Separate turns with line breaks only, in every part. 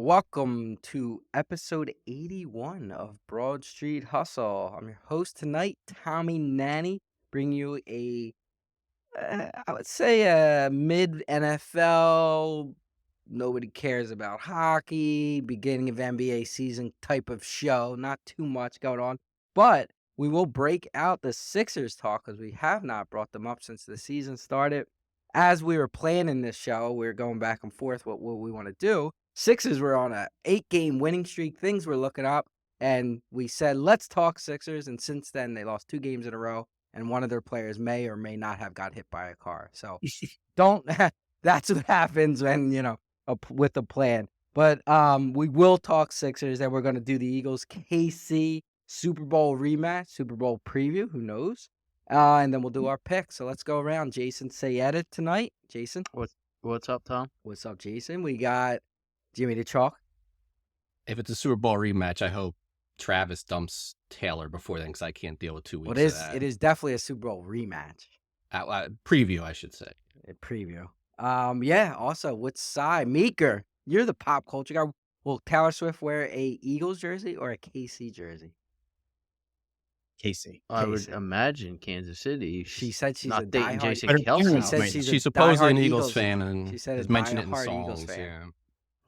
Welcome to episode 81 of Broad Street Hustle. I'm your host tonight, Tommy Nanny, bringing you I would say a mid NFL, nobody cares about hockey, beginning of NBA season type of show. Not too much going on, but we will break out the Sixers talk because we have not brought them up since the season started. As we were planning this show, we were going back and forth what we want to do. Sixers were on a 8-game winning streak. Things were looking up, and we said, let's talk Sixers. And since then, they lost 2 games in a row, and one of their players may or may not have got hit by a car. So don't. That's what happens when with a plan. But we will talk Sixers, and we're going to do the Eagles KC Super Bowl rematch, Super Bowl preview. Who knows? And then we'll do our picks. So let's go around. Jason Sayeda tonight. Jason,
What's up, Tom?
what's up, Jason? We got Jimmy the Chalk.
If it's a Super Bowl rematch, I hope Travis dumps Taylor before then because I can't deal with 2 weeks
Well,
of that.
it is definitely a Super Bowl rematch.
Preview, I should say.
A preview. Yeah. Also, what side? Meeker, you're the pop culture guy. Will Taylor Swift wear a Eagles jersey or a KC jersey?
Casey.
I would
Casey.
imagine Kansas City.
She said she's
not
a
dating
diehard-
Jason
Her
Kelsey.
parents
She said
might-
she's a
She's supposedly an
diehard
Eagles fan and
She said
has
a
mentioned it in
diehard Eagles
songs.
fan.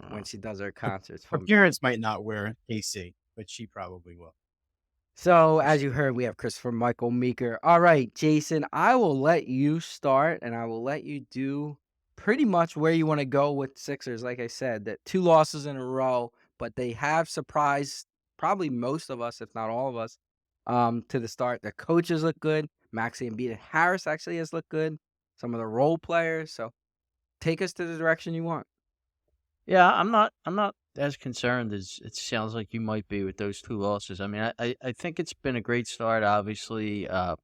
Yeah.
when she does her concerts.
Her parents might not wear AC, but she probably will.
So, as you heard, we have Christopher Michael Meeker. All right, Jason, I will let you start, and I will let you do pretty much where you want to go with Sixers. Like I said, that 2 losses in a row, but they have surprised probably most of us, if not all of us, to the start. The coaches look good. Maxey and Embiid Harris actually has looked good. Some of the role players. So, take us to the direction you want.
Yeah, I'm not as concerned as it sounds like you might be with those 2 losses. I mean, I think it's been a great start, obviously. I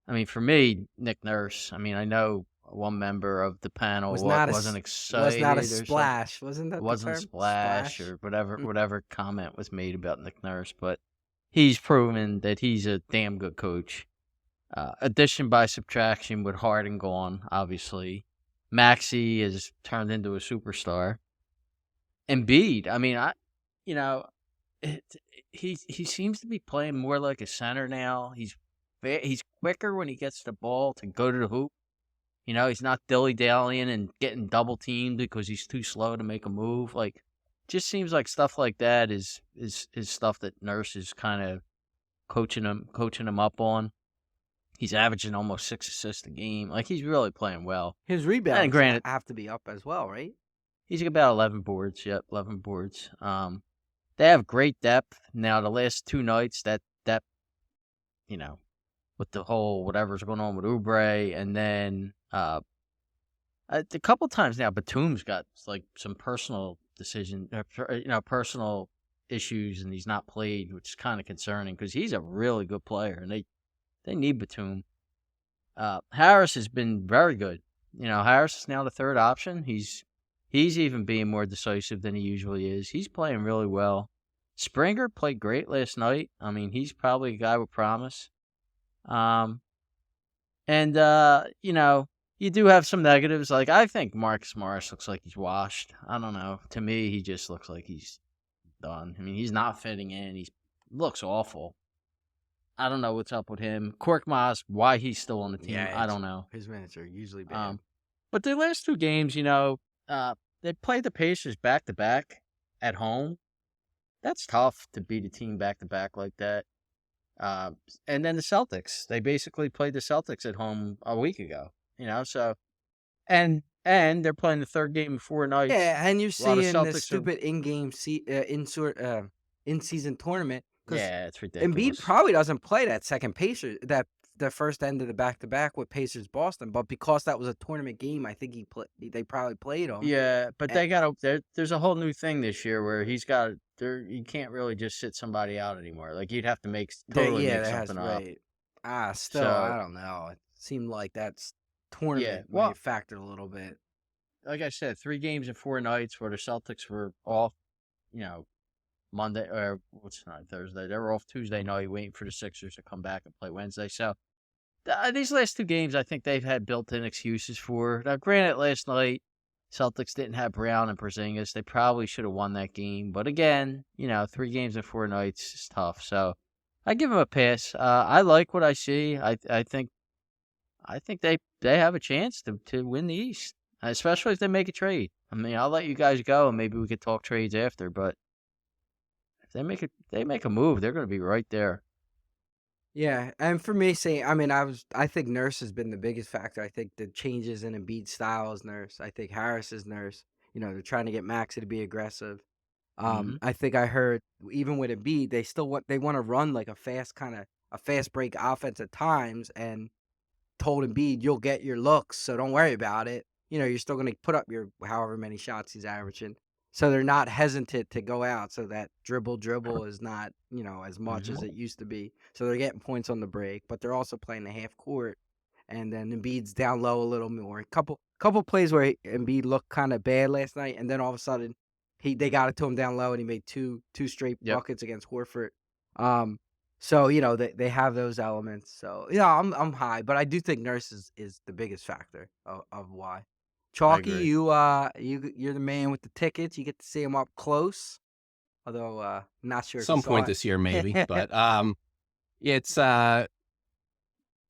mean, for me, Nick Nurse, I mean, I know one member of the panel wasn't excited.
Was not a
or something.
splash. Wasn't that
It
the
wasn't
term?
splash or
Mm.
whatever comment was made about Nick Nurse, but he's proven that he's a damn good coach. Addition by subtraction with Harden gone, obviously. Maxey has turned into a superstar. Embiid, I mean, it, he seems to be playing more like a center now. He's quicker when he gets the ball to go to the hoop. He's not dilly-dallying and getting double teamed because he's too slow to make a move. Like, just seems like stuff like that is stuff that Nurse is kind of coaching him up on. He's averaging almost 6 assists a game. Like, he's really playing well.
His rebounds
And granted,
have to be up as well, right?
he's about 11 boards. Yep, 11 boards. They have great depth. Now, the last 2 nights, that with the whole whatever's going on with Oubre, and then a couple times now, Batum's got like some personal personal issues, and he's not played, which is kind of concerning because he's a really good player, and they need Batum. Harris has been very good. Harris is now the 3rd option. He's even being more decisive than he usually is. He's playing really well. Springer played great last night. I mean, he's probably a guy with promise. You do have some negatives. Like, I think Marcus Morris looks like he's washed. I don't know. To me, he just looks like he's done. I mean, he's not fitting in. He looks awful. I don't know what's up with him. Korkmaz, why he's still on the team, I don't know.
His minutes are usually bad.
But the last 2 games, they played the Pacers back-to-back at home. That's tough to beat a team back-to-back like that. And then the Celtics. They basically played the Celtics at home a week ago. So and they're playing the 3rd game in 4 nights.
Yeah, and you're
A lot of
seeing
Celtics
this stupid in-season tournament.
Yeah, it's ridiculous.
Embiid probably doesn't play that second Pacers, the first end of the back-to-back with Pacers Boston, but because that was a tournament game, I think they probably played him.
Yeah, but there's a whole new thing this year where you can't really just sit somebody out anymore. Like, you'd have to make something up.
Right. Still, I don't know. It seemed like that's tournament may factor a little bit.
Like I said, 3 games in 4 nights where the Celtics were off, Monday or what's tonight, Thursday. They were off Tuesday night waiting for the Sixers to come back and play Wednesday. So these last 2 games, I think they've had built-in excuses for. Now, granted, last night Celtics didn't have Brown and Porzingis. They probably should have won that game. But again, 3 games in 4 nights is tough. So I give them a pass. I like what I see. I think they have a chance to win the East, especially if they make a trade. I mean, I'll let you guys go, and maybe we could talk trades after. But if they make a move, they're going to be right there.
Yeah, and for me, I think Nurse has been the biggest factor. I think the changes in Embiid style is Nurse. I think Harris is Nurse. They're trying to get Maxey to be aggressive.
Hmm.
I think I heard even with Embiid, they want to run like a fast break offense at times, and told Embiid, you'll get your looks, so don't worry about it. You're still going to put up your however many shots he's averaging. So they're not hesitant to go out, so that dribble is not, as much
Hmm.
as it used to be. So they're getting points on the break, but they're also playing the half court. And then Embiid's down low a little more. Couple plays where Embiid looked kind of bad last night, and then all of a sudden they got it to him down low, and he made two straight
Yep,
buckets against Horford. So they have those elements. So I'm high, but I do think Nurse is the biggest factor of why.
I
Chalky,
agree.
you're the man with the tickets. You get to see him up close. Although not sure if you
Some
saw
point this year, maybe.
it.
But yeah, it's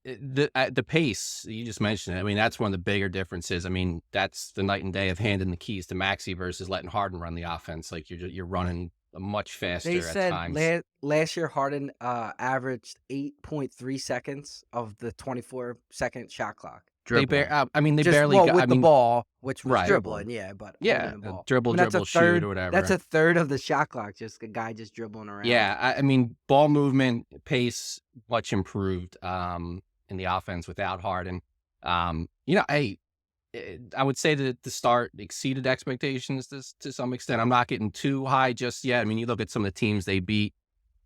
the pace you just mentioned it. I mean, that's one of the bigger differences. I mean, that's the night and day of handing the keys to Maxey versus letting Harden run the offense. Like you're running much
They
faster at
said
times.
last year Harden averaged 8.3 seconds of the 24-second shot clock.
Dribbling.
I mean, they
Just
barely got. I
with the
mean,
ball, which was
right?
Dribbling.
dribbling, yeah, but holding
Yeah,
the ball. I
dribble,
mean, that's a
dribble, shoot,
third.
or
That's
whatever.
a third of the shot clock. Just a guy just dribbling around.
Yeah, I mean, ball movement, pace, much improved in the offense without Harden. I would say that the start exceeded expectations to some extent. I'm not getting too high just yet. I mean, you look at some of the teams they beat.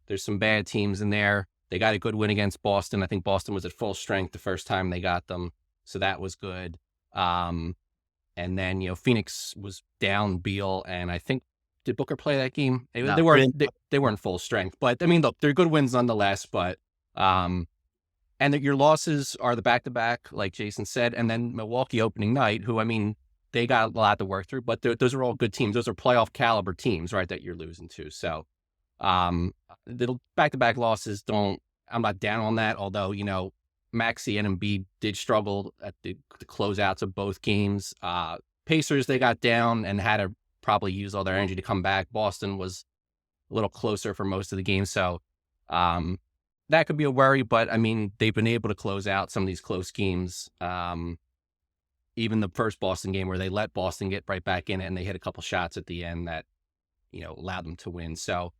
There's some bad teams in there. They got a good win against Boston. I think Boston was at full strength the first time they got them, so that was good. Um, and then Phoenix was down Beal, and I think did Booker play that game? They
No.
weren't they weren't full strength, but I mean, look, they're good wins nonetheless. But and that your losses are the back-to-back, like Jason said, and then Milwaukee opening night, who, I mean, they got a lot to work through, but those are all good teams. Those are playoff caliber teams, right, that you're losing to. So the back-to-back losses I'm not down on that, although, Maxey and Embiid did struggle at the closeouts of both games. Pacers, they got down and had to probably use all their energy to come back. Boston was a little closer for most of the game. So, that could be a worry, but I mean, they've been able to close out some of these close games. Even the first Boston game where they let Boston get right back in it and they hit a couple shots at the end that, allowed them to win. So,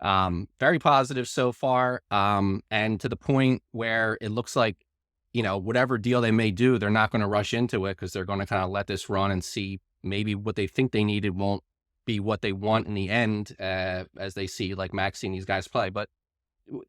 very positive so far. And to the point where it looks like, whatever deal they may do, they're not going to rush into it because they're going to kind of let this run and see maybe what they think they needed won't be what they want in the end, as they see like Maxey and these guys play. But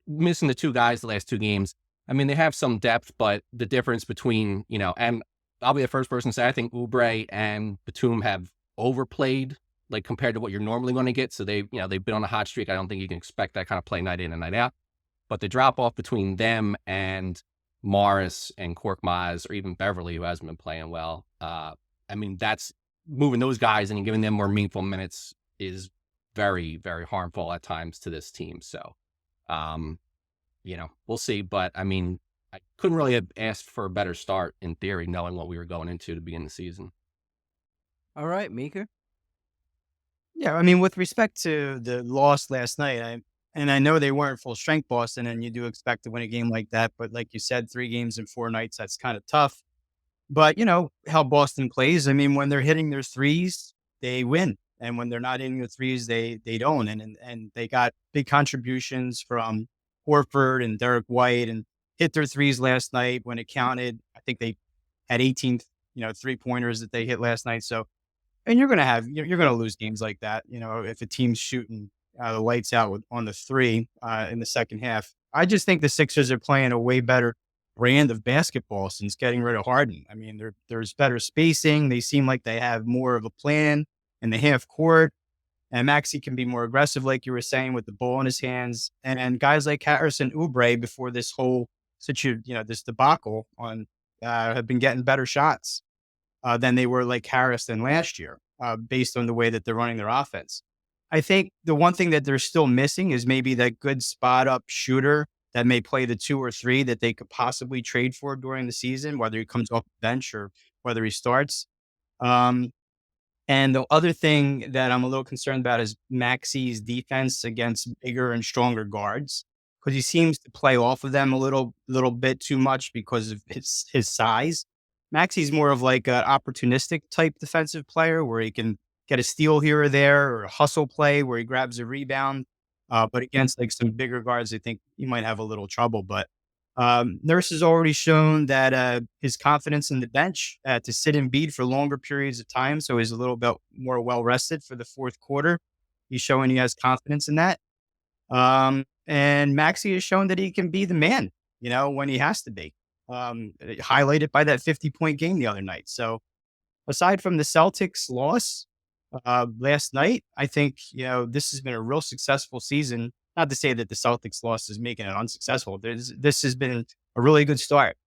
missing the two guys the last two games, I mean, they have some depth, but the difference between, and I'll be the first person to say, I think Oubre and Batum have overplayed, like compared to what you're normally going to get. So they've been on a hot streak. I don't think you can expect that kind of play night in and night out. But the drop off between them and Morris and Korkmaz, or even Beverly, who hasn't been playing well, I mean, that's moving those guys and giving them more meaningful minutes is very, very harmful at times to this team. So, we'll see. But I mean, I couldn't really have asked for a better start in theory, knowing what we were going into to begin the season.
All right, Meeker.
Yeah, I mean, with respect to the loss last night, I know they weren't full strength Boston, and you do expect to win a game like that. But like you said, 3 games in 4 nights, that's kind of tough. But you know how Boston plays. I mean, when they're hitting their threes, they win, and when they're not hitting the threes, they don't. And they got big contributions from Horford and Derek White, and hit their threes last night when it counted. I think they had 18, 3-pointers that they hit last night. So, and you're gonna lose games like that. If a team's shooting the lights out on the three in the second half. I just think the Sixers are playing a way better brand of basketball since getting rid of Harden. I mean, there's better spacing. They seem like they have more of a plan in the half court. And Maxey can be more aggressive, like you were saying, with the ball in his hands. And guys like Harrison Oubre, before this whole this debacle have been getting better shots. than they were like Harris than last year, based on the way that they're running their offense. I think the one thing that they're still missing is maybe that good spot up shooter that may play the 2 or 3 that they could possibly trade for during the season, whether he comes off the bench or whether he starts. Um, and the other thing that I'm a little concerned about is Maxi's defense against bigger and stronger guards, because he seems to play off of them a little bit too much because of his size. Maxi's more of like an opportunistic type defensive player where he can get a steal here or there, or a hustle play where he grabs a rebound. But against like some bigger guards, I think he might have a little trouble. But Nurse has already shown that his confidence in the bench to sit Embiid for longer periods of time, so he's a little bit more well rested for the fourth quarter. He's showing he has confidence in that. And Maxi has shown that he can be the man, when he has to be. Highlighted by that 50-point game the other night. So aside from the Celtics loss last night, I think this has been a real successful season. Not to say that the Celtics loss is making it unsuccessful. This has been a really good start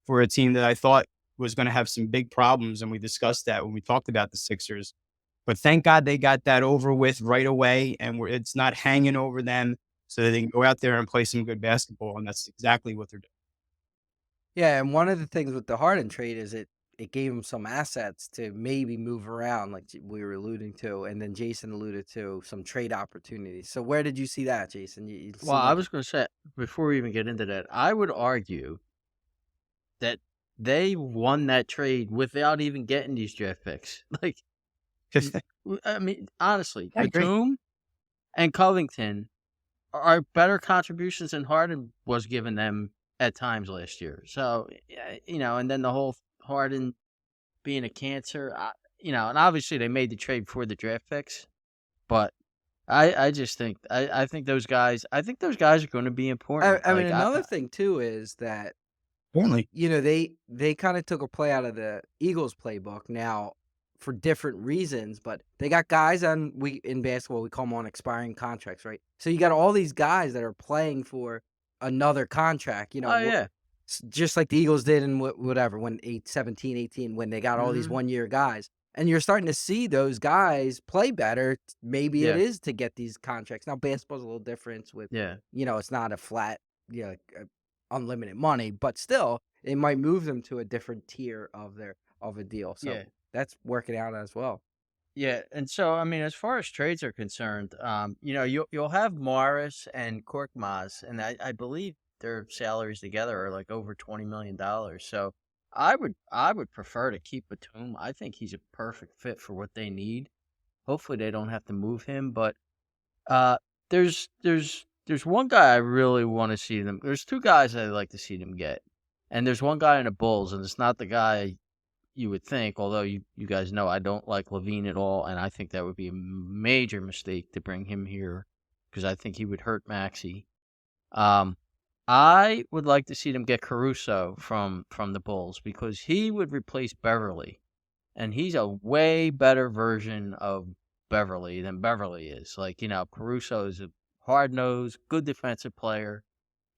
for a team that I thought was going to have some big problems, and we discussed that when we talked about the Sixers. But thank God they got that over with right away, and it's not hanging over them, so that they can go out there and play some good basketball, and that's exactly what they're doing.
Yeah, and one of the things with the Harden trade is it gave him some assets to maybe move around, like we were alluding to, and then Jason alluded to some trade opportunities. So where did you see that, Jason? You
Well,
seem
I
like
was going to say, before we even get into that, I would argue that they won that trade without even getting these draft picks. Like, I mean, honestly,
I agree.
Batum and Covington are better contributions than Harden was giving them at times last year. So, and then the whole Harden being a cancer, and obviously they made the trade for the draft picks, but I just think I think those guys are going to be important.
I mean, another thing too is that
Apparently.
they kind of took a play out of the Eagles playbook now for different reasons, but they got guys in basketball, we call them on expiring contracts, right? So you got all these guys that are playing for another contract,
Oh yeah,
just like the Eagles did in whatever, when 17, 18, when they got all these 1-year guys. And you're starting to see those guys play better. Maybe it
yeah,
is to get these contracts. Now, basketball's a little different with,
yeah.
it's not a flat, unlimited money, but still, it might move them to a different tier of a deal. So
Yeah.
that's working out as well.
Yeah, and so I mean, as far as trades are concerned, you'll have Morris and Korkmaz, and I believe their salaries together are like over $20 million. So I would prefer to keep Batum. I think he's a perfect fit for what they need. Hopefully, they don't have to move him, but uh, there's one guy I really want to see them. There's two guys I'd like to see them get, and there's one guy in the Bulls, and it's not the guy you would think, although you guys know I don't like Levine at all, and I think that would be a major mistake to bring him here because I think he would hurt Maxi. I would like to see them get Caruso from the Bulls because he would replace Beverly, and he's a way better version of Beverly than Beverly is. Like, Caruso is a hard-nosed, good defensive player.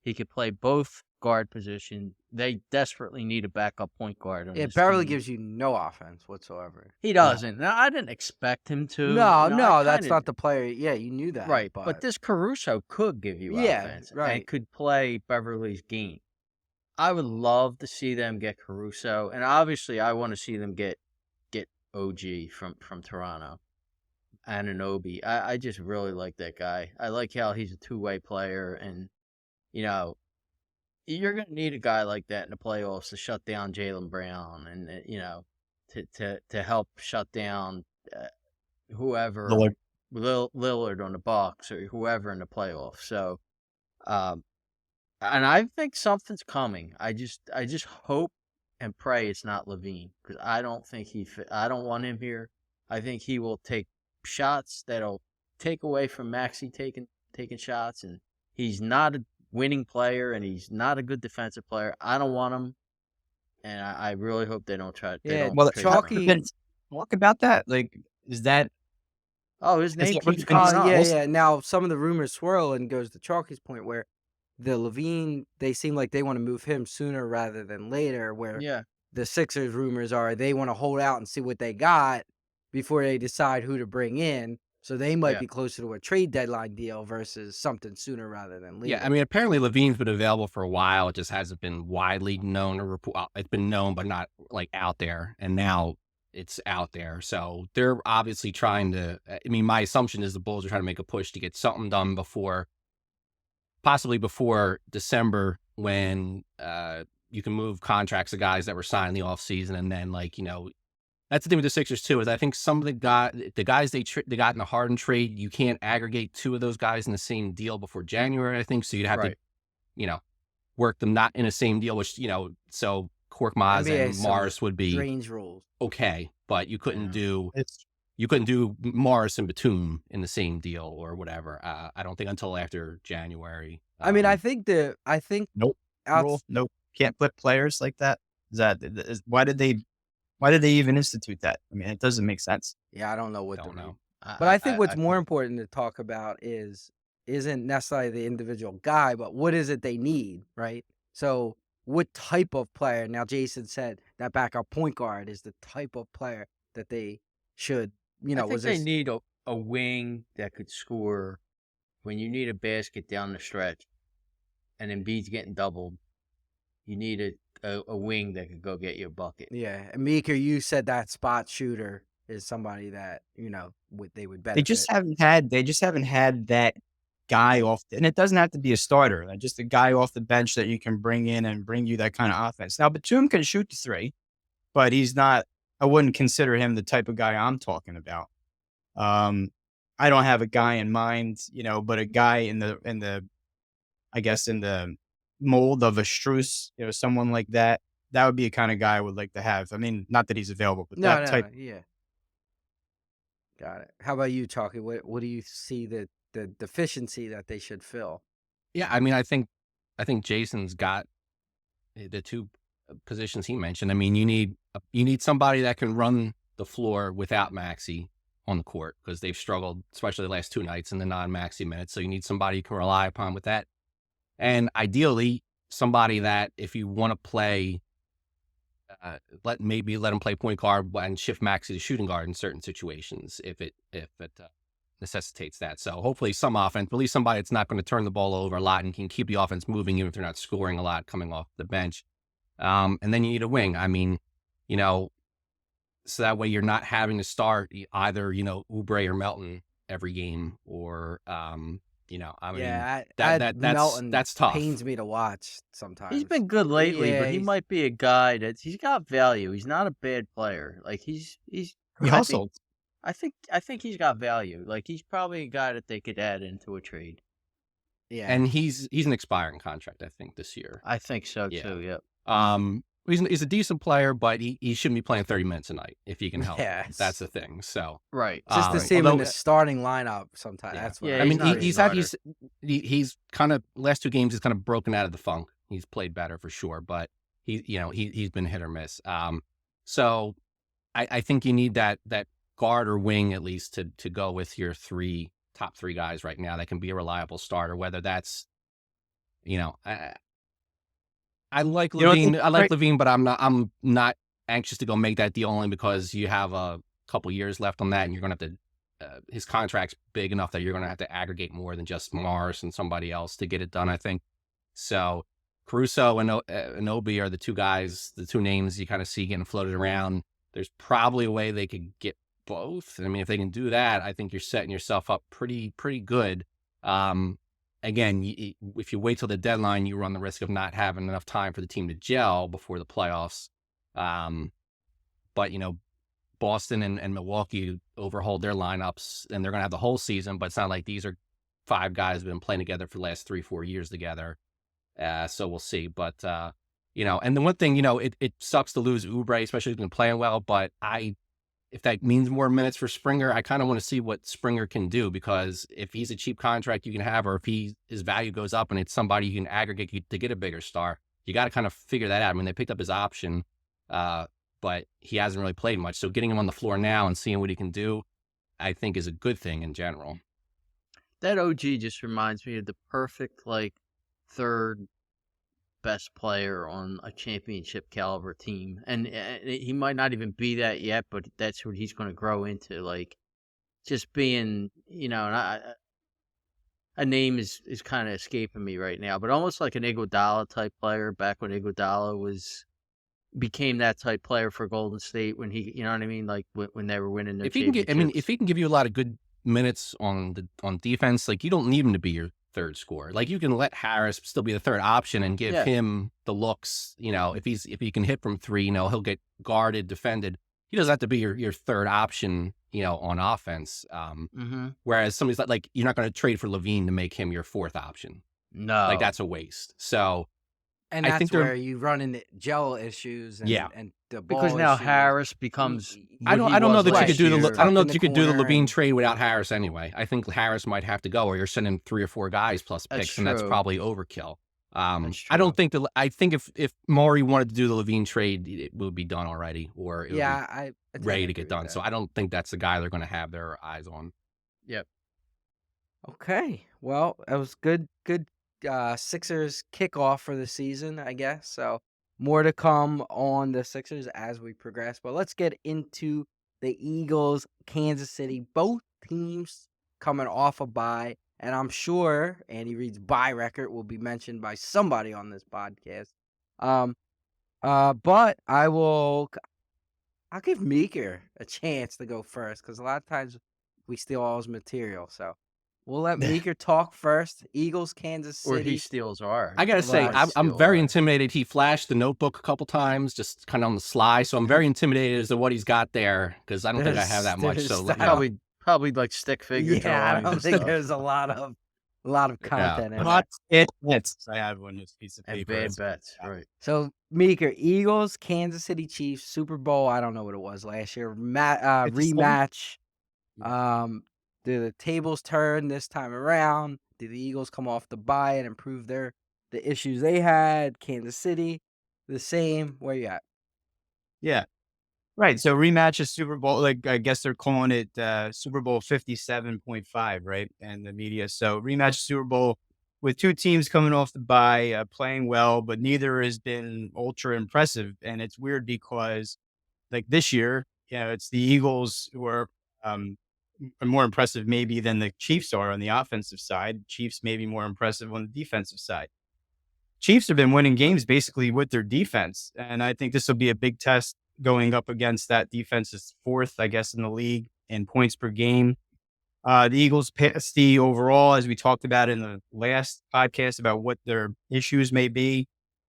He could play both guard position. They desperately need a backup point guard on
Yeah,
this
Beverly
team.
gives you no offense whatsoever.
He doesn't. Now, I didn't expect him to.
No, that's not the player. Yeah, you knew that.
Right, but
But
this Caruso could give you
yeah,
offense and
right.
could play Beverly's game. I would love to see them get Caruso, and obviously, I want to see them get OG from Toronto, Anunoby. I just really like that guy. I like how he's a two-way player, and you're going to need a guy like that in the playoffs to shut down Jaylen Brown and, to help shut down whoever,
Lillard.
Lillard on the Bucks or whoever in the playoffs. So, and I think something's coming. I just hope and pray it's not Levine because I don't think I don't want him here. I think he will take shots that'll take away from Maxi taking shots, and he's not a winning player, and he's not a good defensive player. I don't want him, and I really hope they don't try. They
Yeah,
don't
Well,
trade
Chalky.
for him.
talk about that. Like, is that
Oh, his name
what
keeps
you've been
coming up.
Yeah. Now some of the rumors swirl and goes to Chalky's point where the Levine, they seem like they want to move him sooner rather than later. Where
Yeah,
the Sixers rumors are they want to hold out and see what they got before they decide who to bring in. So they might
Yeah.
be closer to a trade deadline deal versus something sooner rather than
Yeah,
later.
I mean, apparently Levine's been available for a while. It just hasn't been widely known or it's been known, but not like out there. And now it's out there. So they're obviously trying to. I mean, my assumption is the Bulls are trying to make a push to get something done possibly before December, when you can move contracts of guys that were signed in the offseason. And then, like, that's the thing with the Sixers too, is I think some of the guys they got in the Harden trade, you can't aggregate two of those guys in the same deal before January, I think. So you'd have to,
Right.
work them not in the same deal, which, so Korkmaz
NBA
and
has some
Morris would be
strange rules.
okay, but you couldn't do
It's
Morris and Batum in the same deal or whatever. I don't think until after January.
I mean, I think
nope.
outs-
Rule. Nope. Can't flip players like that. Why did they even institute that? I mean, it doesn't make sense.
yeah, I don't know what
Don't
the
know.
But I think what's more
think-
important to talk about isn't necessarily the individual guy, but what is it they need, right? So what type of player? Now Jason said that backup point guard is the type of player that they should,
I think
was
they
this
need a wing that could score when you need a basket down the stretch, and Embiid's getting doubled. You need a wing that could go get you a bucket.
yeah, and Meeker, you said that spot shooter is somebody that, they would benefit.
They just haven't had that guy off, and it doesn't have to be a starter. Just a guy off the bench that you can bring in and bring you that kind of offense. Now, Batum can shoot the three, but he's not. I wouldn't consider him the type of guy I'm talking about. I don't have a guy in mind, but a guy in the I guess in the mold of a Strus, someone like that. That would be a kind of guy I would like to have. I mean, not that he's available, but
No,
that
no,
type.
no, yeah. Got it. How about you, Chalky? What do you see the deficiency that they should fill?
Yeah, I mean, I think Jason's got the two positions he mentioned. I mean, you need somebody that can run the floor without Maxey on the court, because they've struggled, especially the last two nights in the non-Maxey minutes. So you need somebody you can rely upon with that, and ideally somebody that, if you want to play, let him play point guard and shift Maxey to shooting guard in certain situations if it necessitates that. So hopefully some offense, but at least somebody that's not going to turn the ball over a lot and can keep the offense moving even if they're not scoring a lot coming off the bench. And then you need a wing. I mean, so that way you're not having to start either, Oubre or Melton every game, or, I mean,
Yeah,
that's tough.
Pains me to watch sometimes.
He's been good lately,
Yeah,
but he might be a guy he's got value. He's not a bad player. Like he's
He
I
hustled.
think he's got value. Like he's probably a guy that they could add into a trade.
Yeah,
And he's an expiring contract, I think, this year.
I think so
Yeah.
too. Yep.
He's a decent player, but he shouldn't be playing 30 minutes a night if he can help.
Yes.
That's the thing. So
Right.
just to
right.
see him in
Although-
the starting lineup sometimes.
Yeah.
That's what
Yeah,
I mean,
not a
he's kind of, last two games he's kind of broken out of the funk. He's played better for sure, but he's been hit or miss. So I think you need that guard or wing at least to go with your top three guys right now that can be a reliable starter. Whether that's, I like Levine. I like Levine, but I'm not anxious to go make that deal, only because you have a couple years left on that, and you're going to have to. His contract's big enough that you're going to have to aggregate more than just Morris and somebody else to get it done, I think. So Caruso and Obi are the two names you kind of see getting floated around. There's probably a way they could get both. I mean, if they can do that, I think you're setting yourself up pretty good. Again, if you wait till the deadline, you run the risk of not having enough time for the team to gel before the playoffs. But Boston and Milwaukee overhauled their lineups, and they're going to have the whole season. But it's not like these are five guys who've been playing together for the last 3-4 years together. So we'll see. But and the one thing, it sucks to lose Oubre, especially if he's been playing well. But if that means more minutes for Springer, I kind of want to see what Springer can do, because if he's a cheap contract you can have, or if his value goes up and it's somebody you can aggregate to get a bigger star, you got to kind of figure that out. I mean, they picked up his option, but he hasn't really played much. So getting him on the floor now and seeing what he can do, I think is a good thing in general.
That OG just reminds me of the perfect third best player on a championship caliber team, and he might not even be that yet, but that's what he's going to grow into. Like just being, and a name is kind of escaping me right now, but almost like an Iguodala type player back when Iguodala became that type player for Golden State when he, you know what I mean, like when they were winning their
If he can get, I mean, if
championships.
he can give you a lot of good minutes on defense, like you don't need him to be your third scorer. Like you can let Harris still be the third option and give
Yeah,
him the looks. If he can hit from three, he'll get guarded, defended. He doesn't have to be your third option, on offense.
mm-hmm.
Whereas somebody's like you're not going to trade for Levine to make him your fourth option. Like
No,
that's a waste. So
And
I think
that's
they're
where you run into gel issues
yeah.
and the
because
ball
now
issues.
Harris becomes
I
what
don't.
he
I don't know
was
that you could
last
do the.
year.
I don't
Tucked
know
in
that
the
you could do the
corner
Levine
and
trade without Harris anyway. I think Harris might have to go, or you're sending 3 or 4 guys plus
That's
picks, and that's
true.
probably overkill.
That's
I don't
true.
think I think if Maury wanted to do the Levine trade, it would be done already, or it would be
yeah, I tend to
ready to
agree
get
with
done. So
that.
I don't think that's the guy they're going to have their eyes on.
Yep.
Okay. Well, that was good Sixers kickoff for the season, I guess. So more to come on the Sixers as we progress. But let's get into the Eagles, Kansas City. Both teams coming off a bye. And I'm sure Andy Reid's bye record will be mentioned by somebody on this podcast. Um, but I'll give Meeker a chance to go first because a lot of times we steal all his material. So we'll let Meeker talk first. Eagles, Kansas
Or he
City.
steals ours.
I gotta
He
say,
Well,
might
I'm
steal
very
ours.
intimidated. He flashed the notebook a couple times, just kind of on the sly. So I'm very intimidated as to what he's got there because I don't think I have that much.
there's
So
Probably like stick figure
yeah, I
drawings
don't
and
think
stuff.
there's a lot of
yeah.
content in
Hot
there.
hits. I have on this piece of
And
paper.
bad
That's-
bets, right?
So Meeker, Eagles, Kansas City Chiefs, Super Bowl. I don't know what it was last year.
57?
Rematch. Do the tables turn this time around? Did the Eagles come off the bye and improve the issues they had? Kansas City, the same. Where you at?
Yeah. Right. So rematch is Super Bowl. Like I guess they're calling it Super Bowl 57.5, right? And the media. So rematch Super Bowl with two teams coming off the bye, playing well, but neither has been ultra impressive. And it's weird because like this year, it's the Eagles who are more impressive maybe than the Chiefs are on the offensive side. Chiefs maybe more impressive on the defensive side. Chiefs have been winning games basically with their defense. And I think this will be a big test going up against that defense is fourth, I guess, in the league in points per game. The Eagles passed the overall, as we talked about in the last podcast about what their issues may be,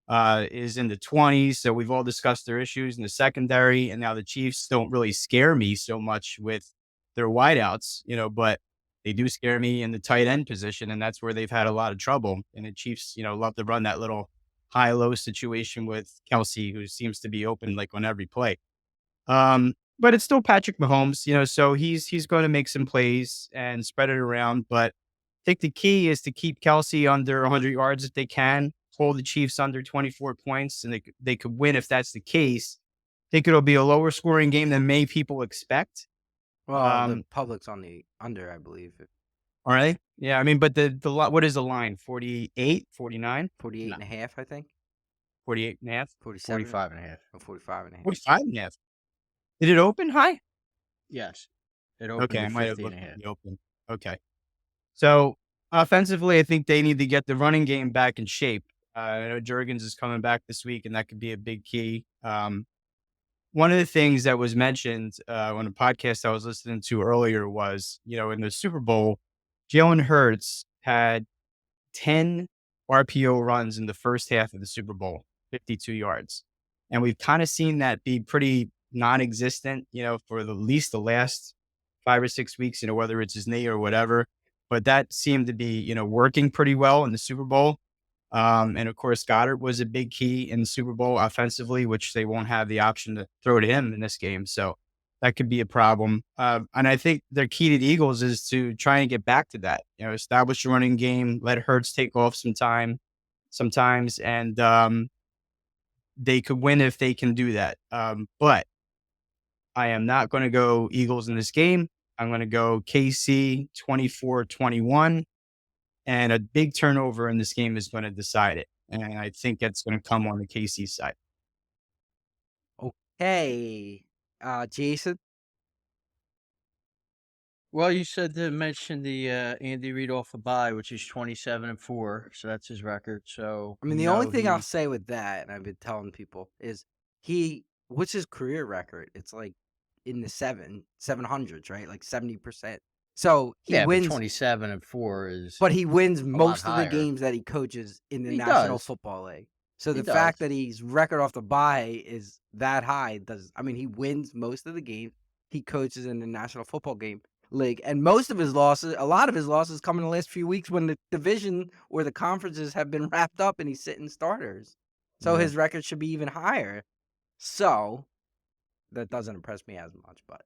is in the 20s. So we've all discussed their issues in the secondary. And now the Chiefs don't really scare me so much with their wideouts, but they do scare me in the tight end position. And that's where they've had a lot of trouble. And the Chiefs, love to run that little high-low situation with Kelsey, who seems to be open like on every play. But it's still Patrick Mahomes, so he's going to make some plays and spread it around. But I think the key is to keep Kelsey under 100 yards if they can, hold the Chiefs under 24 points, and they could win if that's the case. I think it'll be a lower scoring game than many people expect.
Well, the public's on the under, I believe.
All right. Yeah. I mean, but what is the line? 48, 49,
48 and a half, I think.
48 and a half,
47.
45 and a half.
Or 45 and a half.
45 and a half. Did it open high?
Yes. It opened
Okay, I
at
might have
50 and
looked
a half.
at the open. Okay. So offensively, I think they need to get the running game back in shape. I know Jurgens is coming back this week, and that could be a big key. One of the things that was mentioned on a podcast I was listening to earlier was, in the Super Bowl, Jalen Hurts had 10 RPO runs in the first half of the Super Bowl, 52 yards. And we've kind of seen that be pretty non-existent, for at least the last 5 or 6 weeks, whether it's his knee or whatever. But that seemed to be, working pretty well in the Super Bowl. And of course, Goddard was a big key in the Super Bowl offensively, which they won't have the option to throw to him in this game. So that could be a problem. And I think their key to the Eagles is to try and get back to that, establish a running game, let Hurts take off sometimes. And they could win if they can do that. But I am not going to go Eagles in this game. I'm going to go KC 24-21. And a big turnover in this game is going to decide it. and I think it's going to come on the KC side.
Okay. Jason?
Well, you said to mention the Andy Reid off the bye, which is 27-4, so that's his record. So
I mean, the only thing I'll say with that, and I've been telling people, is what's his career record? It's like in the 700s, right? Like 70%. So he
yeah, but
wins,
27-4 is
but he wins
a lot
most of the
higher.
games that he coaches in the
He
National
does.
Football League. So
He
the fact
does.
that he's record off the bye is that high he wins most of the games he coaches in the National Football League, and most of his losses, a lot of his losses, come in the last few weeks when the division or the conferences have been wrapped up and he's sitting starters. So
Yeah.
his record should be even higher. So that doesn't impress me as much, but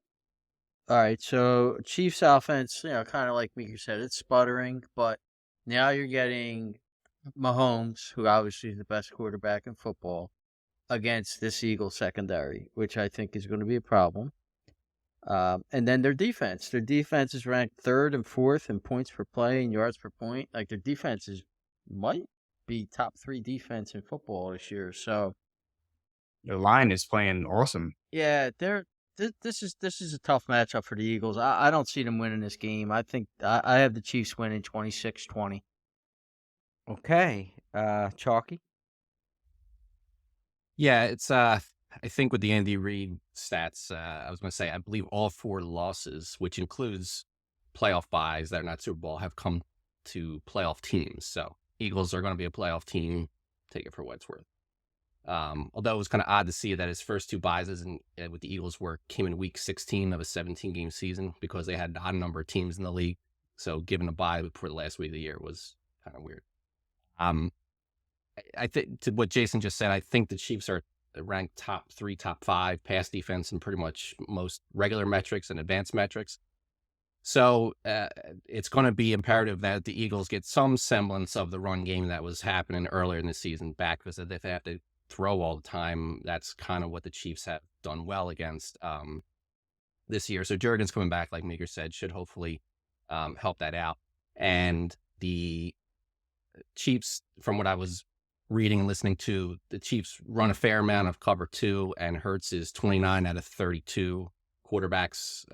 All right, so Chiefs offense, kind of like Meeker said, it's sputtering, but now you're getting Mahomes, who obviously is the best quarterback in football, against this Eagles secondary, which I think is going to be a problem. And then their defense. Their defense is ranked 3rd and 4th in points per play and yards per point. Like, their defense might be top 3 defense in football this year. So
The line is playing awesome.
yeah, this is a tough matchup for the Eagles. I don't see them winning this game. I think I have the Chiefs winning 26-20.
okay. Chalky?
Yeah, it's I think with the Andy Reid stats, I was going to say I believe all 4 losses, which includes playoff buys that are not Super Bowl, have come to playoff teams. So Eagles are going to be a playoff team. Take it for what it's worth. Although it was kind of odd to see that his first 2 buys with the Eagles came in week 16 of a 17-game season because they had an odd number of teams in the league. So giving a bye before the last week of the year was kind of weird. I think to what Jason just said, I think the Chiefs are ranked top 3, top 5 pass defense in pretty much most regular metrics and advanced metrics. So it's going to be imperative that the Eagles get some semblance of the run game that was happening earlier in the season back, because if they have to throw all the time, that's kind of what the Chiefs have done well against this year. So Jurgens coming back, like Meeker said, should hopefully help that out. And the Chiefs, from what I was reading and listening to, the Chiefs run a fair amount of cover 2, and Hurts is 29 out of 32 quarterbacks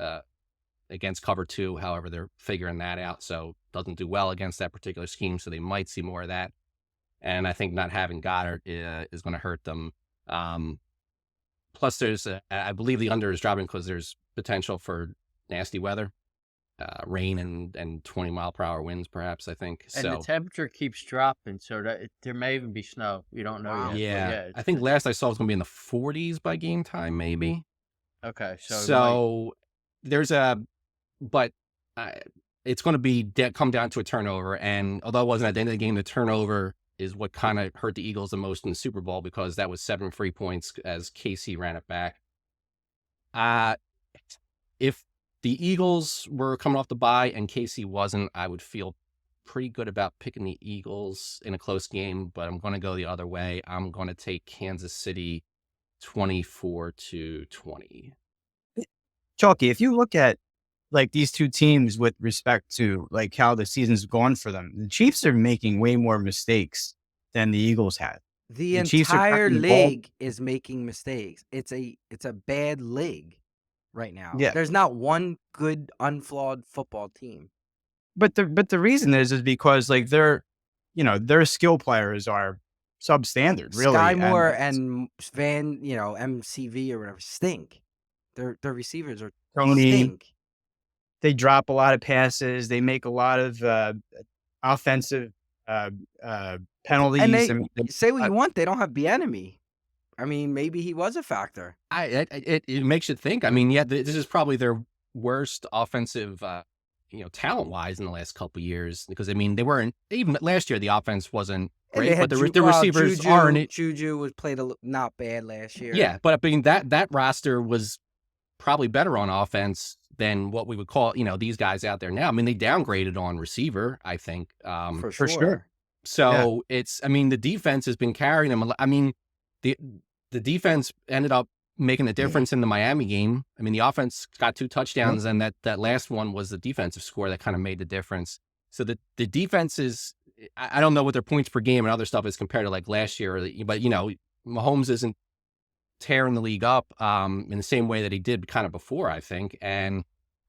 against cover 2. However, they're figuring that out, so doesn't do well against that particular scheme, so they might see more of that. And I think not having Goddard is going to hurt them. Plus, there's I believe the under is dropping because there's potential for nasty weather, rain and 20-mile-per-hour winds, perhaps, I think.
And the temperature keeps dropping, so that there may even be snow. You don't know
Wow.
yet.
Yeah, I think last I saw it was going to be in the 40s by game time, maybe.
Okay,
so there's but it's going to be come down to a turnover. And although it wasn't at the end of the game, the turnover is what kind of hurt the Eagles the most in the Super Bowl, because that was 7 free points as KC ran it back. If the Eagles were coming off the bye and KC wasn't, I would feel pretty good about picking the Eagles in a close game, but I'm going to go the other way. I'm going to take Kansas City 24-20.
Chalky, if you look at like these 2 teams with respect to like how the season's gone for them, the Chiefs are making way more mistakes than the Eagles had.
The
Chiefs are
entire
dropping the ball.
league is making mistakes. It's a bad league right now.
Yeah.
There's not one good, unflawed football team.
But the reason is because like their skill players are substandard, really.
Sky Moore and Van, MCV or whatever stink. Their receivers are
Tony,
stink.
they drop a lot of passes. They make a lot of offensive penalties.
And they say what you want. They don't have Bieniemy. I mean, maybe he was a factor.
It makes you think. I mean, yeah, this is probably their worst offensive, talent-wise in the last couple of years, because I mean, they weren't even last year. The offense wasn't great, but the receivers aren't.
Juju was played not bad last year.
Yeah, but I mean that roster was probably better on offense than what we would call these guys out there now. I mean, they downgraded on receiver, I think,
for sure.
So it's, I mean, the defense has been carrying them. I mean, the defense ended up making a difference in the Miami game. I mean, the offense got 2 touchdowns, and that last one was the defensive score that kind of made the difference. So the defense is I don't know what their points per game and other stuff is compared to like last year, but Mahomes isn't tearing the league up in the same way that he did kind of before, I think. And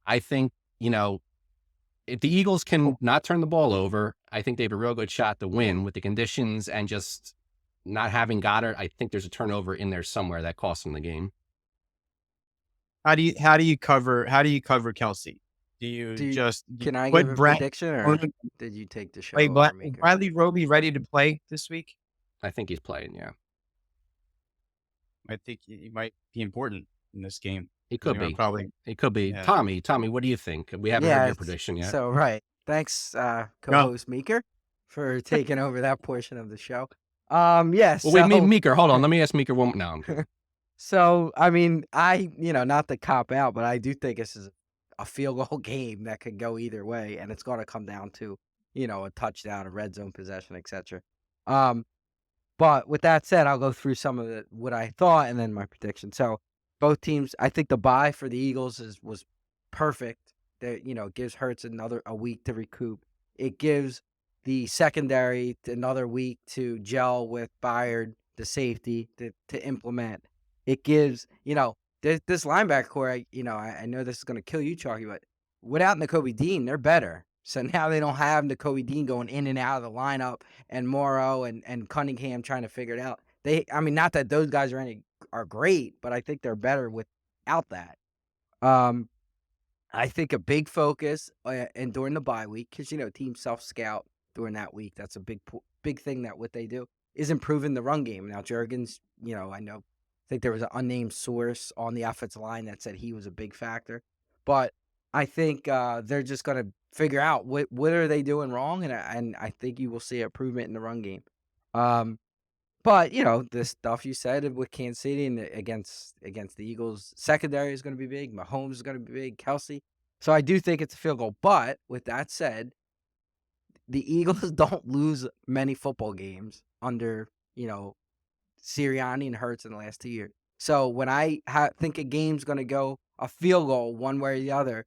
I think, if the Eagles can not turn the ball over, I think they have a real good shot to win with the conditions and just not having Goddard. I think there's a turnover in there somewhere that costs them the game.
How do you cover Kelsey? Do you
Do you,
just
can I give
put
a
Brad
prediction, or did you take the show
play
over,
Is
Meeker?
Bradley Roby ready to play this week?
I think he's playing, yeah.
I think he might be important in this game.
He could
They're
be.
probably
It could be.
yeah.
Tommy, what do you think? We haven't heard
Yeah.
your prediction yet.
So right. Thanks,
No,
co-host Meeker, for taking over that portion of the show. Yeah.
Well, wait,
So
Meeker, hold on. Let me ask Meeker one. No, I'm kidding.
So, I mean, not to cop out, but I do think this is a field goal game that could go either way, and it's going to come down to, a touchdown, a red zone possession, etc. But with that said, I'll go through some of what I thought and then my prediction. So, both teams, I think the bye for the Eagles was perfect. That gives Hurts a week to recoup. It gives the secondary another week to gel with Byard, the safety, to implement. It gives this linebacker core. I know this is going to kill you, Chalky, but without Nakobe Dean, they're better. So now they don't have Nakobe Dean going in and out of the lineup, and Morrow and Cunningham trying to figure it out. Not that those guys are great, but I think they're better without that. I think a big focus and during the bye week, because teams self-scout during that week. That's a big thing that what they do is improving the run game. Now Jurgens, I think there was an unnamed source on the offensive line that said he was a big factor, but I think they're just going to figure out what are they doing wrong, and I think you will see improvement in the run game. But the stuff you said with Kansas City and against the Eagles secondary is going to be big. Mahomes is going to be big. Kelsey. So I do think it's a field goal. But with that said, the Eagles don't lose many football games under Sirianni and Hurts in the last 2 years. So when I think a game's going to go a field goal one way or the other,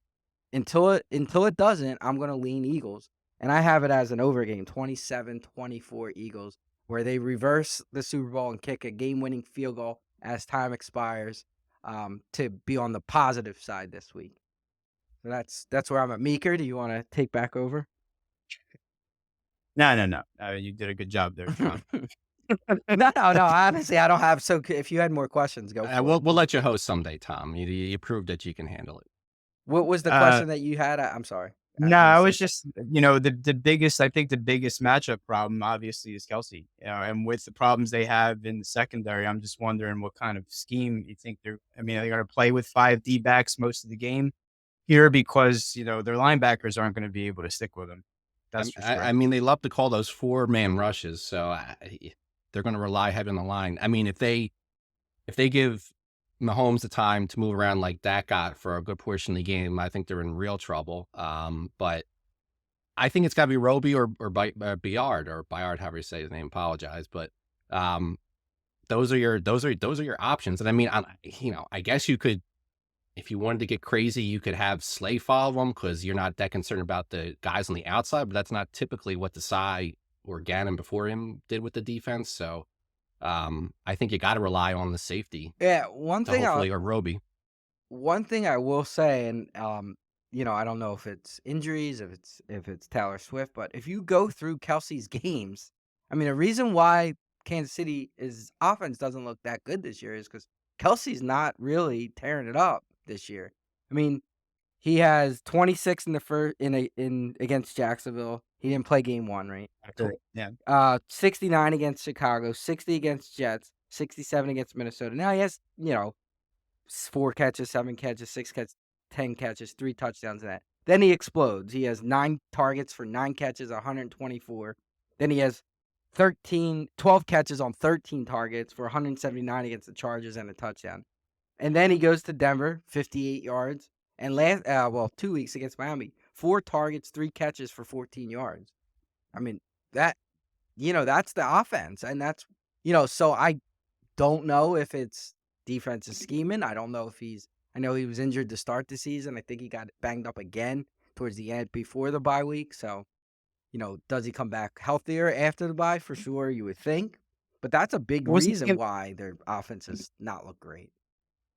until it doesn't, I'm going to lean Eagles. And I have it as an over game, 27-24 Eagles, where they reverse the Super Bowl and kick a game-winning field goal as time expires to be on the positive side this week. So that's where I'm at. Meeker, do you want to take back over?
No. You did a good job there, John.
No. Honestly, I don't have. So if you had more questions, go for it.
We'll let you host someday, Tom. You proved that you can handle it.
What was the question that you had? I'm sorry.
No, I was just, the biggest, I think the biggest matchup problem obviously is Kelsey, and with the problems they have in the secondary, I'm just wondering what kind of scheme you think they're going to play with 5 D-backs most of the game here because, their linebackers aren't going to be able to stick with them. That's for sure.
They love to call those 4-man rushes, so they're going to rely heavy on the line. If they give Mahomes the time to move around like Dak got for a good portion of the game, I think they're in real trouble. But I think it's got to be Roby or Byard, however you say his name. Apologize, but those are your options. And I guess you could, if you wanted to get crazy, you could have Slay follow them because you're not that concerned about the guys on the outside. But that's not typically what Desai or Gannon before him did with the defense. So. I think you got to rely on the safety.
Yeah,
or Roby.
One thing I will say, and I don't know if it's injuries, if it's Taylor Swift, but if you go through Kelsey's games, the reason why Kansas City's offense doesn't look that good this year is because Kelsey's not really tearing it up this year. He has 26 in the first in against Jacksonville. He didn't play game 1, right?
Yeah.
69 against Chicago, 60 against Jets, 67 against Minnesota. Now he has, 4 catches, 7 catches, 6 catches, 10 catches, 3 touchdowns in that. Then he explodes. He has 9 targets for 9 catches, 124. Then he has 12 catches on 13 targets for 179 against the Chargers and a touchdown. And then he goes to Denver, 58 yards. And 2 weeks against Miami, 4 targets, 3 catches for 14 yards. That's the offense. And that's, so I don't know if it's defensive scheming. I don't know if I know he was injured to start the season. I think he got banged up again towards the end before the bye week. So, does he come back healthier after the bye? For sure, you would think. But that's a big
What was the
reason
game?
why their offense has not looked great.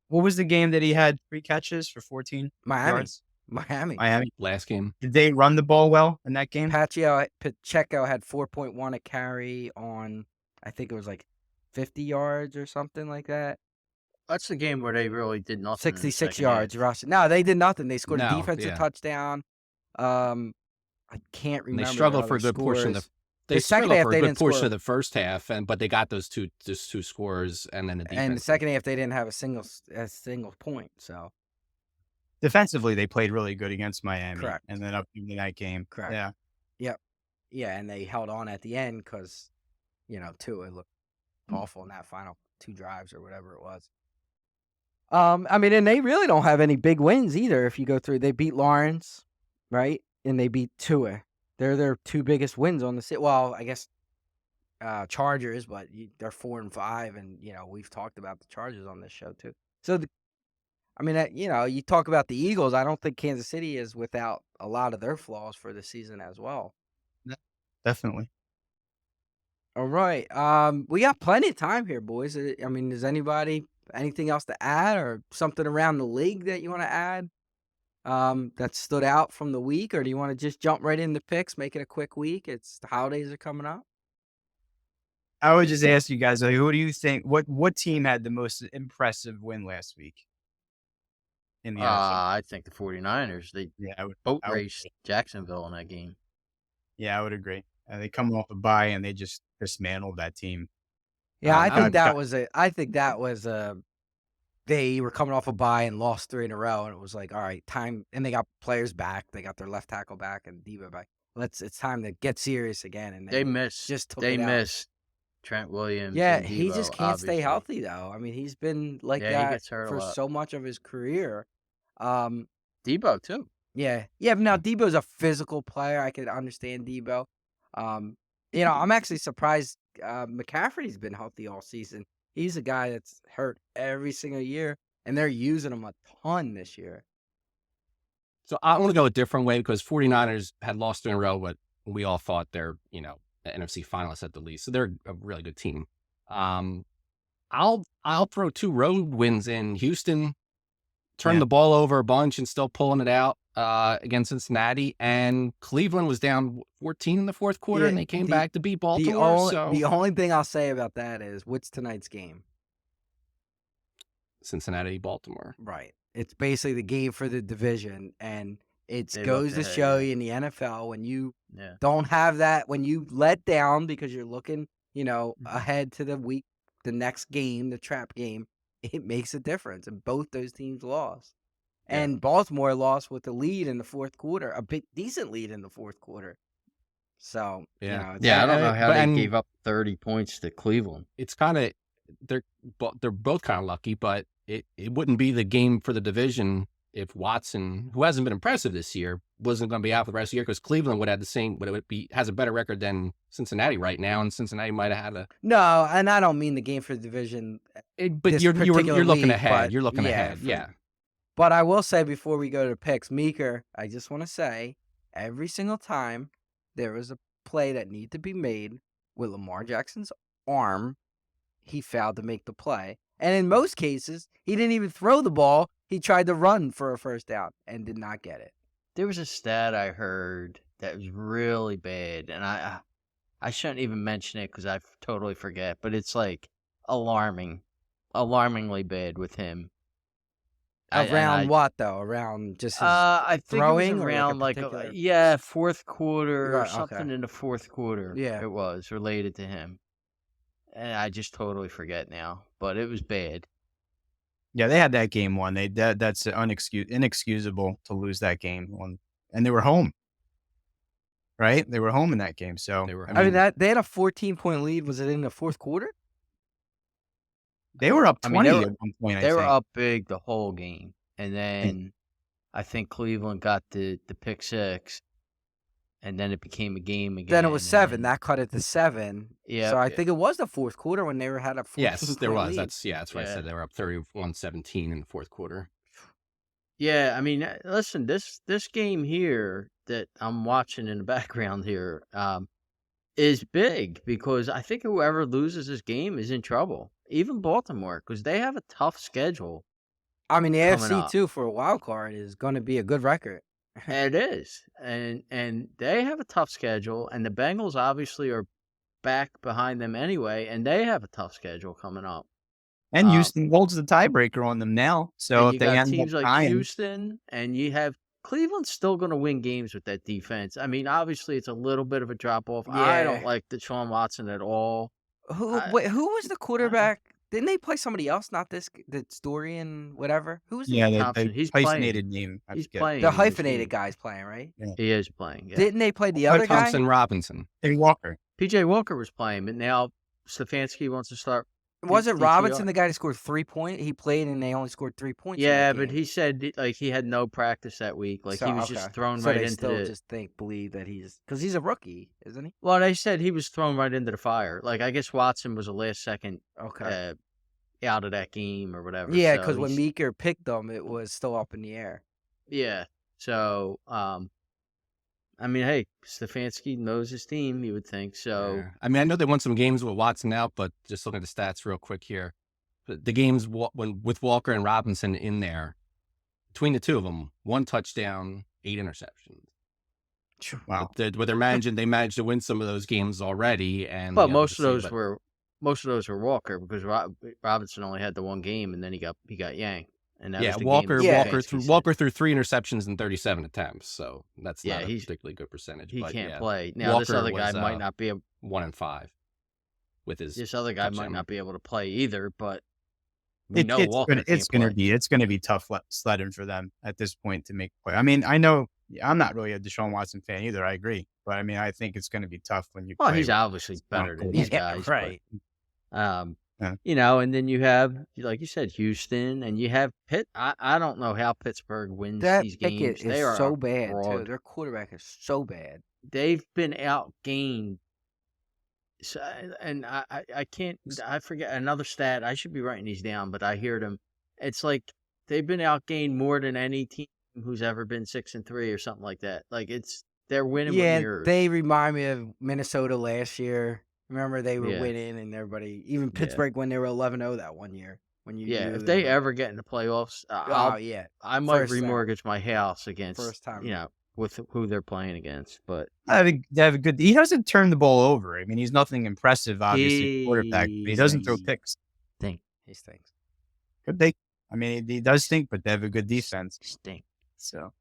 What was the game that he had 3 catches for 14
Miami.
yards?
Miami.
Miami.
Last game.
Did they run the ball well in that game?
Pacheco had 4.1 a carry on, I think it was like 50 yards or something like that.
That's the game where they really did nothing.
66 yards rushing. No, they did nothing. They scored a
No,
defensive
yeah.
touchdown. I can't
And
remember.
they struggled
their
for a
other
good portion of
scores.
they
second
struggled
half,
for
they
a good
didn't
portion
score.
of the first half, but they got those two scores, and then the defense.
And the second half, they didn't have a single point. So
Defensively, they played really good against Miami.
Correct.
And then up in that game.
Correct.
Yeah.
Yep. Yeah, and they held on at the end because, Tua looked awful in that final 2 drives or whatever it was. And they really don't have any big wins either. If you go through, they beat Lawrence, right? And they beat Tua. They're their 2 biggest wins on the city. Well, I guess Chargers, but they're 4-5, and we've talked about the Chargers on this show too. So, you talk about the Eagles. I don't think Kansas City is without a lot of their flaws for the season as well.
Definitely.
All right, we got plenty of time here, boys. Does anybody anything else to add or something around the league that you want to add? That stood out from the week, or do you want to just jump right into picks, make it a quick week? The holidays are coming up.
I would just ask you guys, who do you think, what team had the most impressive win last week in the NFL?
I think the 49ers, they boat
I would
raced Jacksonville in that game.
Yeah, I would agree. They come off a bye and they just dismantled that team.
Yeah, I think that was they were coming off a bye and lost 3 in a row, and it was like, all right, time. And they got players back. They got their left tackle back and Debo back. It's time to get serious again. And
They missed.
just took
They
it out.
missed Trent Williams.
Yeah,
and
he
Debo,
just can't stay
obviously.
healthy though. He's been like
Yeah, he
that
gets hurt a
for
lot.
so much of his career.
Debo too.
Yeah. But now Debo's a physical player. I could understand Debo. I'm actually surprised McCaffrey's been healthy all season. He's a guy that's hurt every single year, and they're using him a ton this year.
So I want to go a different way because 49ers had lost 2 in a row, but we all thought they're, the NFC finalists at the least. So they're a really good team. I'll throw 2 road wins in. Houston turned the ball over a bunch and still pulling it out against Cincinnati, and Cleveland was down 14 in the fourth quarter, and they came back to beat Baltimore.
The only thing I'll say about that is, what's tonight's game?
Cincinnati, Baltimore.
Right. It's basically the game for the division, and it
They
goes to
looked ahead,
show
yeah.
you in the NFL, when you don't have that, when you let down because you're looking, ahead to the next game, the trap game, it makes a difference. And both those teams lost.
Yeah.
And Baltimore lost with the lead in the fourth quarter, a big decent lead in the fourth quarter. So,
Yeah.
Yeah, I don't know how
and
they gave up 30 points to Cleveland.
It's kind of they're both kind of lucky, but it wouldn't be the game for the division if Watson, who hasn't been impressive this year, wasn't going to be out for the rest of the year, because Cleveland would have the same, but has a better record than Cincinnati right now, and Cincinnati might have had a.
No, and I don't mean the game for the division.
But you're looking ahead. You're looking ahead.
For,
yeah.
But I will say, before we go to picks, Meeker, I just want to say, every single time there was a play that needed to be made with Lamar Jackson's arm, he failed to make the play. And in most cases, he didn't even throw the ball. He tried to run for a first down and did not get it.
There was a stat I heard that was really bad, and I shouldn't even mention it because I totally forget, but it's like alarmingly bad with him.
Around what though? Around just his
I think
throwing,
it was around
or particular...
fourth quarter or
Right,
something
okay.
in the fourth quarter.
Yeah.
It was related to him. And I just totally forget now, but it was bad.
Yeah, they had that game won. That's inexcusable to lose that game on, and they were home. Right? They were home in that game. So
They were
I mean, that they had a 14-point lead. Was it in the fourth quarter?
they were up 20
I mean,
at one point.
They
I
were
think.
up big the whole game. And then I think Cleveland got the pick six, and then it became a game again.
Then it was 7. That cut it to 7.
Yeah.
So I think it was the fourth quarter when they had a 14
Yes, there was.
lead.
That's why I said they were up 31-17 in the fourth quarter.
Yeah, I mean, listen, this game here that I'm watching in the background here is big because I think whoever loses this game is in trouble. Even Baltimore, because they have a tough schedule
I mean, the
coming
AFC
up.
too for a wild card is going to be a good record.
It is, and they have a tough schedule, and the Bengals obviously are back behind them anyway, and they have a tough schedule coming up.
And Houston holds the tiebreaker on them now. So
And
if
you
they
got
end up
teams like
tying,
Houston, and you have Cleveland's still going to win games with that defense. I mean, obviously, it's a little bit of a drop off. I don't
Yeah.
like Deshaun Watson at all.
Who was the
I,
quarterback? Didn't they play somebody else? Not this, the Storian, whatever. Who's
yeah,
Thompson,
the
he's playing.
hyphenated name, I
He's
forget.
the
playing in this
hyphenated
game.
guy's playing, right?
Yeah.
He is playing. Yeah.
Didn't they play the
Oh,
other guy?
Thompson Robinson.
Hey, Walker.
PJ Walker was playing, but now Stefanski wants to start.
Wasn't
DTR.
Robinson the guy that scored 3 points? He played and they only scored 3 points. in
Yeah,
that
but
game.
he said like he had no practice that week. Like he was just thrown
so
right
they
into
still
the.
just believe that because he's a rookie, isn't he?
Well, they said he was thrown right into the fire. Like I guess Watson was a last second
Okay.
out of that game or whatever.
Yeah,
so
because when
he's-
Meeker picked them, it was still up in the air.
Yeah. So I mean, hey, Stefanski knows his team. You would think so.
Yeah. I mean, I know they won some games with Watson out, but just looking at the stats real quick here, the games with Walker and Robinson in there, between the two of them, 1 touchdown, 8 interceptions.
Wow.
They managed to win some of those games already, and
But most of those were Walker because Robinson only had the one game and then he got yanked. And that was the
Walker
game
Walker threw 3 interceptions in 37 attempts, so that's not a
he's-
particularly good percentage.
He
but
can't
yeah,
play. Now this
Walker
other guy
was,
might not be able.
1 and 5 with his.
This other guy might
touchdown.
not be able to play either. But we know Walker
it's
can't
gonna
play.
be tough sledding for them at this point to make play. I mean, I know I'm not really a Deshaun Watson fan either. I agree, but I mean, I think it's gonna be tough when you.
Well,
play
he's
with
obviously better than these guys,
right?
But,
Yeah.
you know, and then you have, like you said, Houston, and you have Pitt. I don't know how Pittsburgh wins
That
these
Pickett
games.
is
They are
so
a
bad too.
fraud.
Their quarterback is so bad.
They've been outgained. So, and I can't. I forget another stat. I should be writing these down, but I hear them. It's like they've been outgained more than any team who's ever been 6-3 or something like that. Like they're winning with
Yeah,
mirrors.
they remind me of Minnesota last year. Remember they were
Yeah.
winning and everybody, even Pittsburgh when they were 11-0 that one year. When you
Yeah,
knew
if they
were-
ever get in the playoffs,
oh yeah,
I might
First time.
remortgage my house against
First time.
you know with who they're playing against. But
I think they have a good. He doesn't turn the ball over. I mean, he's nothing impressive, obviously, quarterback. But he doesn't throw picks.
stink,
he stinks.
Could they? I mean, he does stink, but they have a good defense.
stink.
So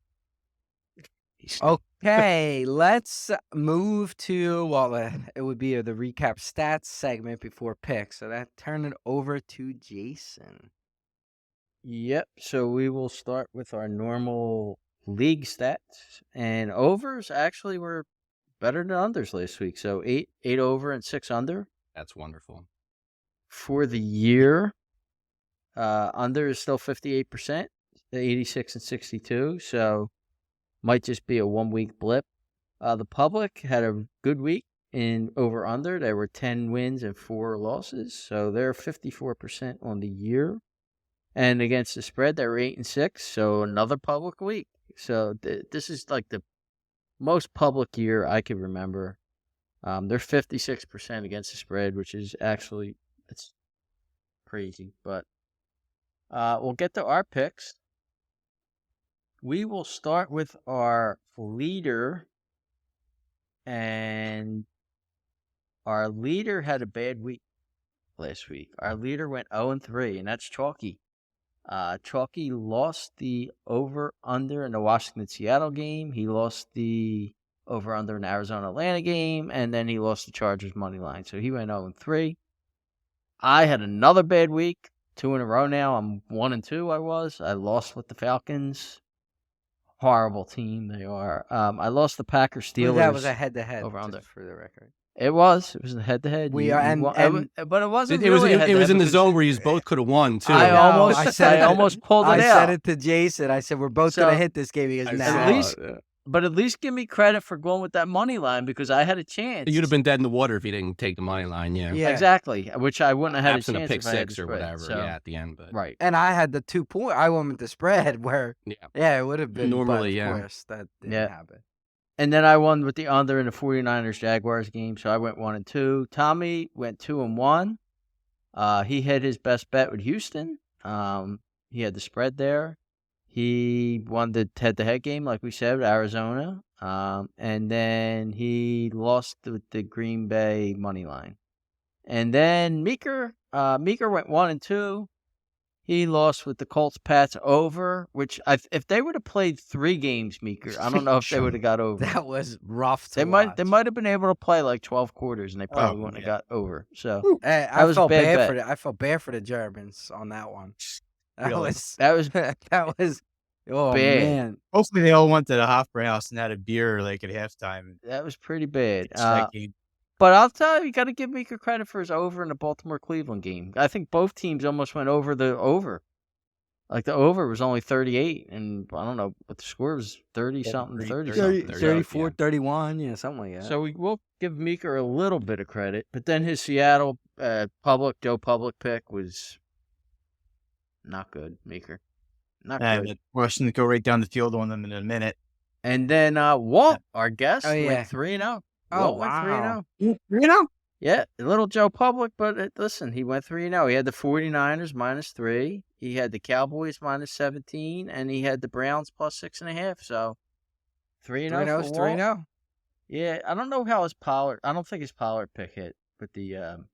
Okay, let's move to it would be the recap stats segment before picks. So turn it over to Jason.
Yep. So we will start with our normal league stats, and overs actually were better than unders last week. So eight over and 6 under
That's wonderful.
for the year. Under is still 58%, 86 and 62. So might just be a 1 week blip. The public had a good week in over under. There were 10 wins and 4 losses. So they're 54% on the year. And against the spread, they were 8 and 6. So another public week. So this is like the most public year I can remember. They're 56% against the spread, which is actually it's crazy. But we'll get to our picks. We will start with our leader, and our leader had a bad week last week. Our leader went 0-3, and that's Chalky. Chalky lost the over-under in the Washington-Seattle game. He lost the over-under in the Arizona-Atlanta game, and then he lost the Chargers money line. So he went 0-3. I had another bad week, 2 in a row now. I'm 1-2. I lost with the Falcons. Horrible team they are. I lost the Packers Steelers.
That was a head-to-head
over under.
for the record.
It was a head-to-head.
We are, and
but it wasn't.
It was
really a head-to-head
in the
because
zone where you both could have won too.
I almost pulled it
I
out.
said it to Jason. I said we're both
So,
gonna hit this game. He goes,
I
nah.
saw
At least
it, yeah.
But at least give me credit for going with that money line because I had a chance.
You'd have been dead in the water if you didn't take the money line. Yeah.
Yeah.
Exactly, which I wouldn't have had a
Absent a
chance
pick
if I had the
six or
spread.
whatever.
So,
Yeah, at the end. But
right.
And I had the 2 point. I went with the spread where,
yeah,
it would have been.
Normally,
but of
yeah.
course, that didn't
Yeah.
happen.
And then I won with the under in the 49ers Jaguars game, so I went 1-2. Tommy went 2-1. He had his best bet with Houston. He had the spread there. He won the head-to-head game, like we said, with Arizona. And then he lost with the Green Bay money line. And then Meeker went 1-2. He lost with the Colts Pats over, which if they would have played 3 games, Meeker, I don't know if they would have got over.
That was rough to
They
watch.
might have been able to play like 12 quarters, and they probably wouldn't have got over. So
Hey,
that was a bad bet.
I felt bad for the Germans on that one. That
Really?
was
That was
that was. Oh
bad.
man.
Hopefully they all went to the Hofbrauhaus and had a beer like at halftime.
That was pretty bad.
That game.
But I'll tell you got to give Meeker credit for his over in the Baltimore-Cleveland game. I think both teams almost went over the over. Like the over was only 38, and I don't know, but the score was 30-something, 30-something.
34, 31, yeah, something like that.
So we will give Meeker a little bit of credit, but then his Seattle Joe Public pick was not good, Meeker. Not good.
And Washington go right down the field on them in a minute.
And then Walt, our guest,
Oh, yeah.
went 3-0.
Oh,
Walt went
wow.
3-0. Yeah, a little Joe Public, but listen, he went 3-0. He had the 49ers -3. He had the Cowboys -17, and he had the Browns +6.5. So 3-0 for Walt.
3-0.
Yeah, I don't know how his Pollard. I don't think his Pollard pick hit with the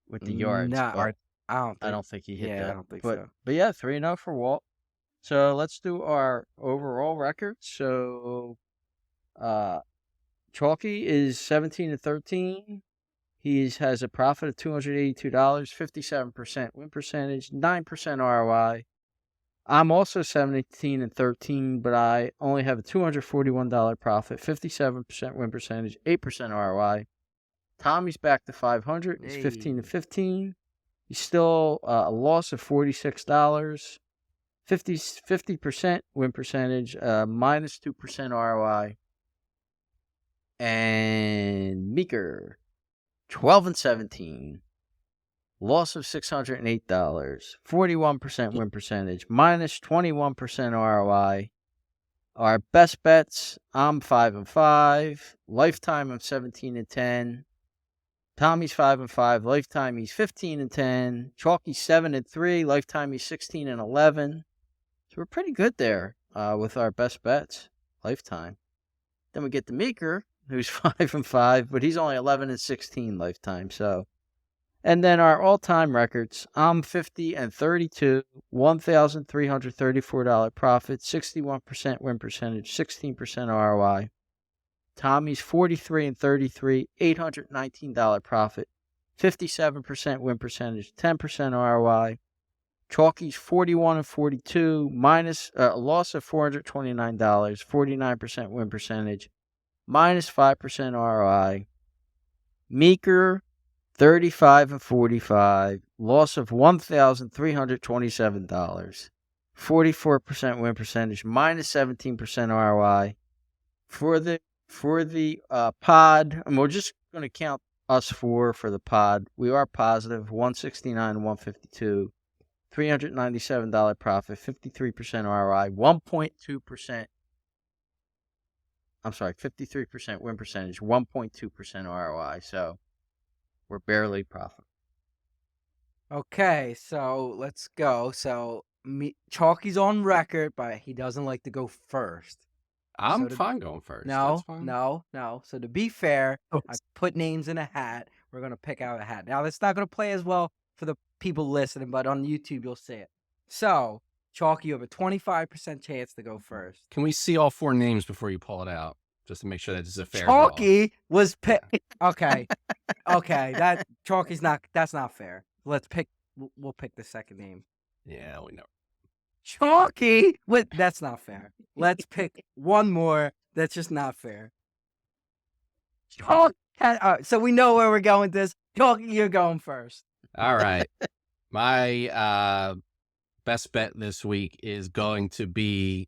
yards.
Nah,
but
I
don't think he hit that.
I don't think
but,
so.
But yeah, 3-0 for Walt. So let's do our overall record. So Chalky is 17-13. He has a profit of $282, 57% win percentage, 9% ROI. I'm also 17-13, but I only have a $241 profit, 57% win percentage, 8% ROI. Tommy's back to 500. He's 15-15. He's still a loss of $46, 50% win percentage, minus 2% ROI. And Meeker, 12-17, loss of $608, 41% win percentage, minus 21% ROI. Our best bets, I'm 5-5, lifetime I'm 17-10. Tommy's 5-5, lifetime he's 15-10. Chalky's 7-3, lifetime he's 16-11. So we're pretty good there with our best bets, lifetime. Then we get the Meeker, who's 5-5, but he's only 11-16 lifetime. So, and then our all-time records: I'm 50-32, $1,334 profit, 61% win percentage, 16% ROI. Tommy's 43-33, $819 profit, 57% win percentage, 10% ROI. Chalky's 41-42, minus a loss of $429, 49% win percentage, minus 5% ROI. Meeker, 35-45, loss of $1,327, 44% win percentage, minus 17% ROI. For the pod, and we're just going to count us four for the pod. We are positive, 169-152, $397 profit, 53% ROI, 1.2%. I'm sorry, 53% win percentage, 1.2% ROI. So we're barely profitable.
Okay, so let's go. So Chalky's on record, but he doesn't like to go first.
I'm fine going first.
No,
That's fine.
no. So to be fair, I put names in a hat. We're going to pick out a hat. Now, it's not going to play as well for the people listening, but on YouTube, you'll see it. So, Chalky, you have a 25% chance to go first.
Can we see all 4 names before you pull it out? Just to make sure that this is a fair
Chalky was picked. Okay. Okay. That's not fair. Let's pick. We'll pick the second name.
Yeah, we know.
Chalky. That's not fair. Let's pick one more. That's just not fair. Chalky. So we know where we're going with this. Chalky, you're going first.
All right. My best bet this week is going to be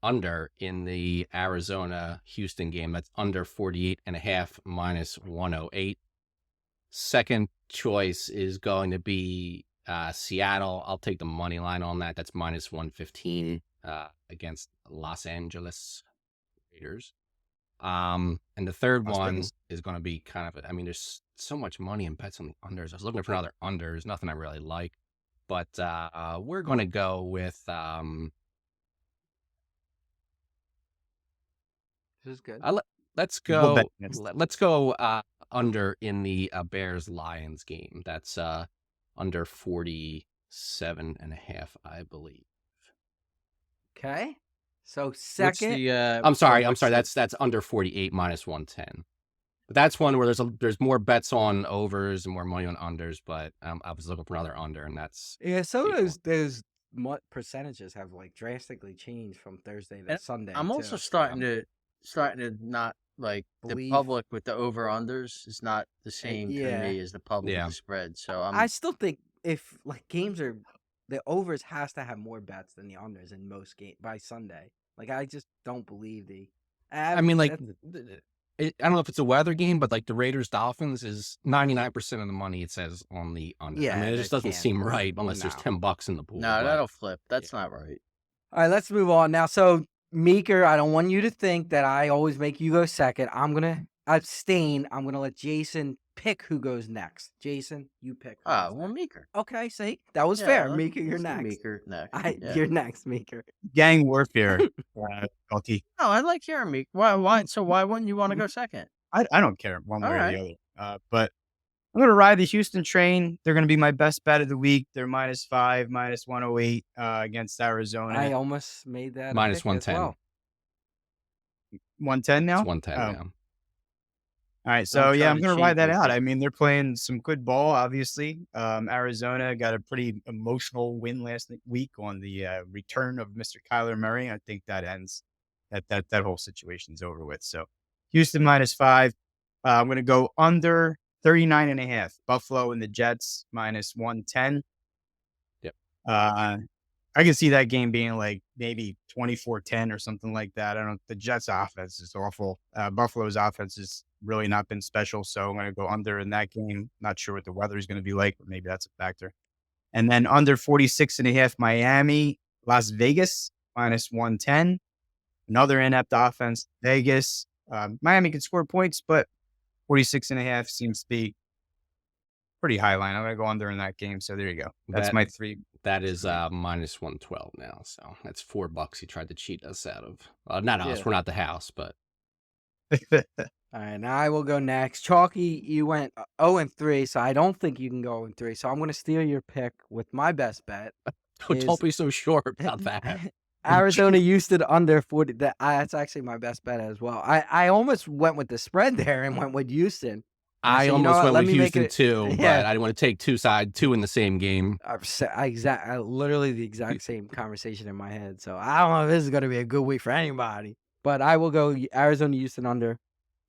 under in the Arizona-Houston game. That's under 48.5 minus 108. Second choice is going to be Seattle. I'll take the money line on that. That's minus 115 against Los Angeles Raiders. And the third
Las
one
Vegas.
is going to be kind of, I mean, there's so much money in bets on the unders. I was looking for another unders, nothing I really like. But we're going to go with,
This is good.
let's
We'll bet
go,
against it.
let's go under in the Bears-Lions game. That's under 47.5, I believe.
Okay. So
What's
second,
the?
I'm sorry.
what's the-
That's under 48 minus 110. But that's one where there's more bets on overs and more money on unders. But I was looking for another under, and that's
yeah. So
People.
those percentages have like drastically changed from Thursday to
And
Sunday.
I'm also
too.
starting to not like
Believe-
the public with the over unders is not the same to
yeah.
me as the public
Yeah.
with the spread. So
I still think if like games are the overs has to have more bets than the unders in most games by Sunday. Like I just don't believe the.
I mean, like,
that's-
I don't know if it's a weather game, but like the Raiders Dolphins is 99% of the money it says on the under.
Yeah,
I mean, it
that
just doesn't
can't
seem
be.
right unless there's
No.
$10 in the pool.
no,
but-
that'll flip. That's not right.
All right, let's move on now. So Meeker, I don't want you to think that I always make you go second. I'm gonna abstain. I'm gonna let Jason pick who goes next. Jason, you pick. who
Ah,
goes
well,
next.
Meeker.
Okay, see, that was
Yeah,
fair.
let's-
Meeker, you're
let's do
next.
Meeker next. Yeah.
You're next, Meeker.
Gang warfare. Galti.
No, I like hearing Meeker. Why? So why wouldn't you want to go second?
I don't care one way
All
or
right.
the other. But I'm going to ride the Houston train. They're going to be my best bet of the week. They're -5, minus 108 against Arizona.
I almost made that a
Minus
pick as
110.
well.
110 now?
It's 110
Oh.
now.
All right, so
Don't
yeah,
try
I'm
to
going to
cheat,
ride that out.
Meeker.
I mean, they're playing some good ball, obviously. Arizona got a pretty emotional win last week on the return of Mr. Kyler Murray. I think that ends that whole situation's over with. So Houston -5. I'm going to go under 39.5. Buffalo and the Jets -110.
Yep.
I can see that game being like maybe 24-10 or something like that. I don't. The Jets' offense is awful. Buffalo's offense has really not been special, so I'm going to go under in that game. Not sure what the weather is going to be like, but maybe that's a factor. And then under 46.5, Miami, Las Vegas -110. Another inept offense. Vegas, Miami can score points, but 46.5 seems to be pretty high line. I'm going to go under in that game. So there you go. That's
That-
my three.
That is minus 112 now. So that's $4 he tried to cheat us out of. Not us.
Yeah.
We're not the house, but
All right, now I will go next. Chalky, you went 0-3, so I don't think you can go 0-3. So I'm going to steal your pick with my best bet.
don't be so sure about that.
Arizona Houston under 40. That's actually my best bet as well. I almost went with the spread there and went with Houston.
I
So, you know
almost
what,
went
let
with
me make
Houston
it-
too, but
yeah.
I didn't want to take two in the same game.
Literally the exact same conversation in my head. So I don't know if this is going to be a good week for anybody. But I will go Arizona Houston under.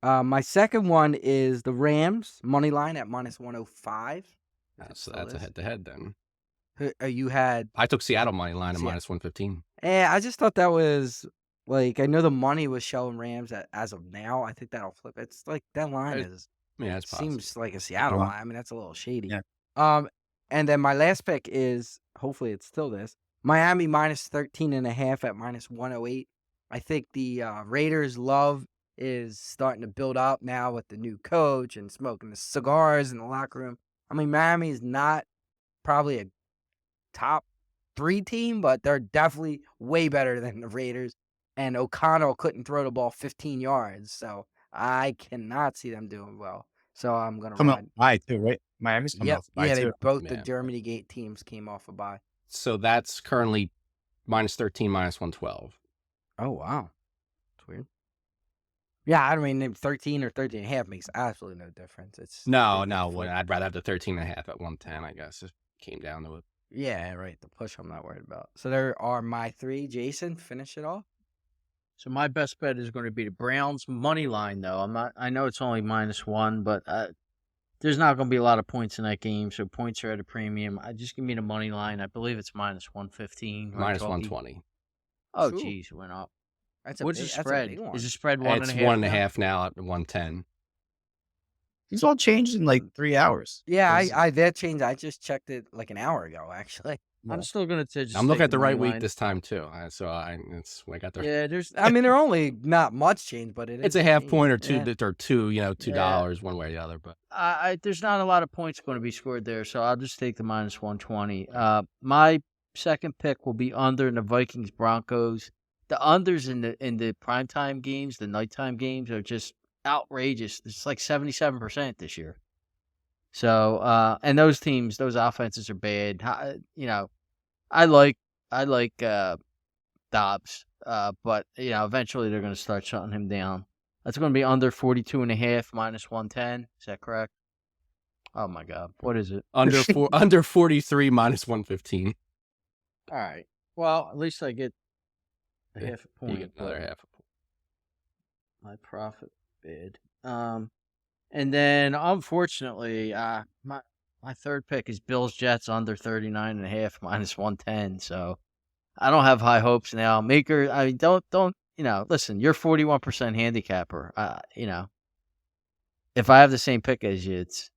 My second one is the Rams money line at -105. If it
So
still
that's a
is.
head-to-head then.
You had.
I took Seattle money line at
Seattle.
minus 115.
I just thought that was like I know the money was showing Rams as of now. I think that'll flip. It's like that line is
Yeah, it's possible.
seems like a Seattle
Well,
line. I mean that's a little shady.
Yeah.
And then my last pick is hopefully it's still this Miami -13.5 at -108. I think the Raiders' love is starting to build up now with the new coach and smoking the cigars in the locker room. I mean Miami is not probably a top 3 team, but they're definitely way better than the Raiders. And O'Connell couldn't throw the ball 15 yards, so I cannot see them doing well. So I'm gonna
Come
ride.
up by too, right? Miami's coming
Yep.
off by
Yeah, they
too.
both the
Yeah.
Germany gate teams came off a bye.
So that's currently minus 13, minus 112.
Oh wow, that's weird. Yeah, I mean 13 or 13.5 makes absolutely no difference. It's
No,
it-
no.
it-
I'd rather have the 13.5 at 110, I guess. It came down to it.
Yeah, right. The push I'm not worried about. So there are my 3. Jason, finish it off.
So my best bet is going to be the Browns money line, though. I know it's only -1, but There's not going to be a lot of points in that game, so points are at a premium. Just give me the money line. I believe it's minus 115. Right,
Minus
Chalky?
120.
Oh,
True.
geez, it went up.
That's a
What's the
big, that's a
spread?
big one.
Is the spread
It's
1.5
one and a
now?
half now at 110.
These all changed in like 3 hours.
Yeah,
This-
that changed. I just checked it like an hour ago, actually.
I'm still going to just
I'm looking
take
at the right
money
week
line.
this time too. I got the.
Yeah, there's
I mean, they're only not much change, but
It's a half point or two,
Yeah.
or two,
Yeah.
$2 one way or the other. But
there's not a lot of points going to be scored there, so I'll just take the minus 120. My second pick will be under in the Vikings Broncos. The unders in the primetime games, the nighttime games, are just outrageous. It's like 77% this year. So, and those teams, those offenses are bad. I like Dobbs, but eventually they're going to start shutting him down. That's going to be under 42.5 minus 110. Is that correct? Oh my God, what is it?
under 43 minus 115.
All right. Well, at least I get a
Yeah,
half a point.
You get another half a point.
My profit bid. And then unfortunately, my third pick is Bills Jets under 39.5 minus 110. So I don't have high hopes now. Maker, I mean, don't listen. You're 41% handicapper. If I have the same pick as you, it's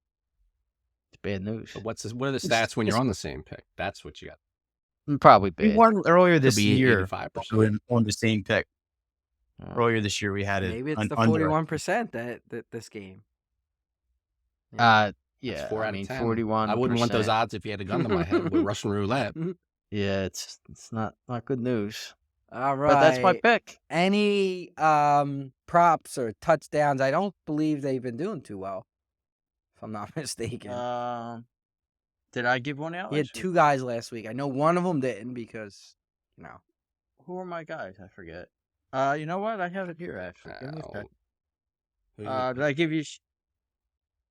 bad news.
But what are the stats when you're on the same pick? That's what you got.
Probably
We
bad.
won earlier this
be
year
85%.
on the same pick. Earlier this year, we had it.
Maybe it's the
under.
41% that this game.
Yeah.
That's 4
I
out
mean,
of 10.
41.
I wouldn't want those odds if you had a gun to my head with Russian roulette.
Yeah, it's not good news.
All right.
But that's my pick.
Any props or touchdowns? I don't believe they've been doing too well, if I'm not mistaken.
Did I give one out?
He had
last week?
2 guys last week. I know one of them didn't because,
Who are my guys? I forget. You know what? I have it here actually. Give me a sec. Did I give you?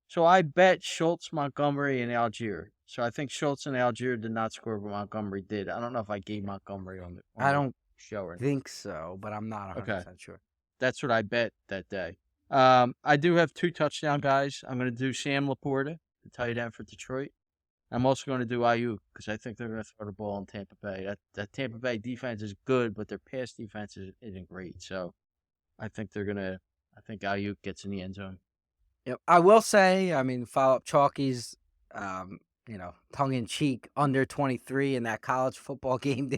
So I bet Schultz, Montgomery, and Algier. So I think Schultz and Algier did not score, but Montgomery did. I don't know if I gave Montgomery on the
I don't
show or not.
think so, but I'm not 100% sure.
That's what I bet that day. I do have 2 touchdown guys. I'm going to do Sam Laporta, the tight end for Detroit. I'm also going to do Ayuk because I think they're going to throw the ball in Tampa Bay. That Tampa Bay defense is good, but their pass defense isn't great. So I think I think Ayuk gets in the end zone.
Yep. I will say, I mean, follow up Chalky's, tongue in cheek under 23 in that college football game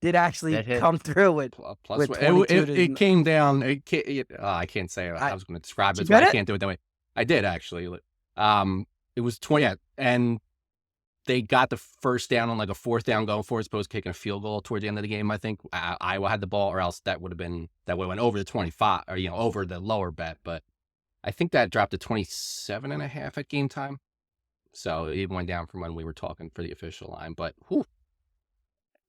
did actually
That hit.
come through with.
Plus,
with
it
22 to
it came down. I can't say it. I was going to describe it,
you
but
bet
I
it?
can't do it that way. I did actually. It was 20, and they got the first down on like a 4th down going for it, as opposed to kicking a field goal toward the end of the game. I think Iowa had the ball, or else that would have went over the 25, or over the lower bet. But I think that dropped to 27.5 at game time. So it went down from when we were talking for the official line. But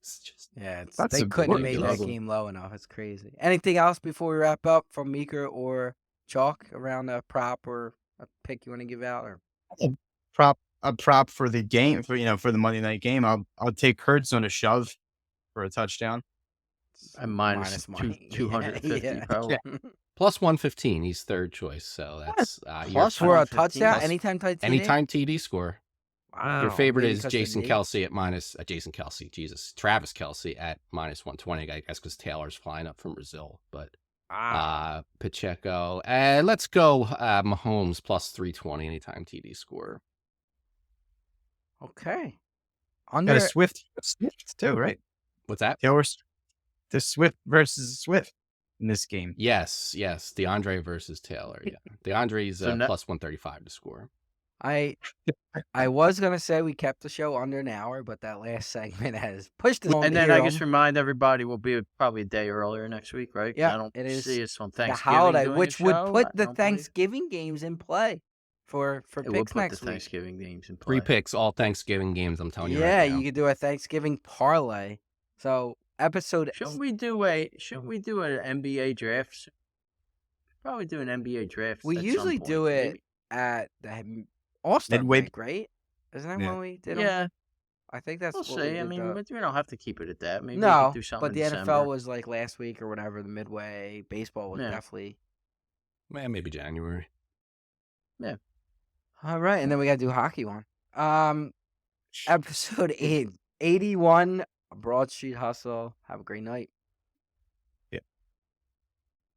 it's just
That's
they
a
couldn't have
good
made that
level.
game low enough. It's crazy. Anything else before we wrap up from Meeker or Chalk around a prop or a pick you want to give out? Or
A prop for the game for the Monday night game. I'll take Hurts on a shove for a touchdown.
And minus
money.
250
Yeah.
probably.
plus 115. He's third choice. So that's
Plus
For a
115?
touchdown,
Plus
anytime
TD score.
Wow.
Your favorite
Maybe
is
'cause of
Jason
Nate?
Kelsey at minus Travis Kelsey at minus 120. I guess because Taylor's flying up from Brazil. But
Wow.
Pacheco. Let's go Mahomes plus 320 anytime TD score.
Okay.
Got
Under
a Swift too, right?
What's that?
Taylor, the Swift versus Swift in this game.
Yes. DeAndre versus Taylor. Yeah. DeAndre's
So no-
plus 135 to score.
I was gonna say we kept the show under an hour, but that last segment has pushed us.
And then I just remind everybody we'll be probably a day earlier next week, right? 'Cause
Yeah,
I don't
it is
see us on
the
Thanksgiving
holiday,
doing
which
a
would
show.
put
I
the
don't believe-
Thanksgiving games in play for
It will
picks
put
next
the
week.
Thanksgiving games in play.
3 picks, all Thanksgiving games. I'm telling you.
Yeah,
right now.
you could do a Thanksgiving parlay. So episode.
Shouldn't we do an NBA draft? Probably do an NBA draft.
We
at some
usually
point,
do it
maybe.
at the All-Star
Midway-
break, right? Isn't that
Yeah.
when we did 'em?
Yeah,
I think that's
we'll
what we
see. I
did
mean,
the-
but we don't have to keep it at that. Maybe we
no,
could do something
but the
in
NFL
December.
was like last week or whatever. The Midway baseball was
Yeah.
definitely.
Man, maybe January.
All right, and then we got to do hockey one. Episode 81, Broad Street Hustle. Have a great night.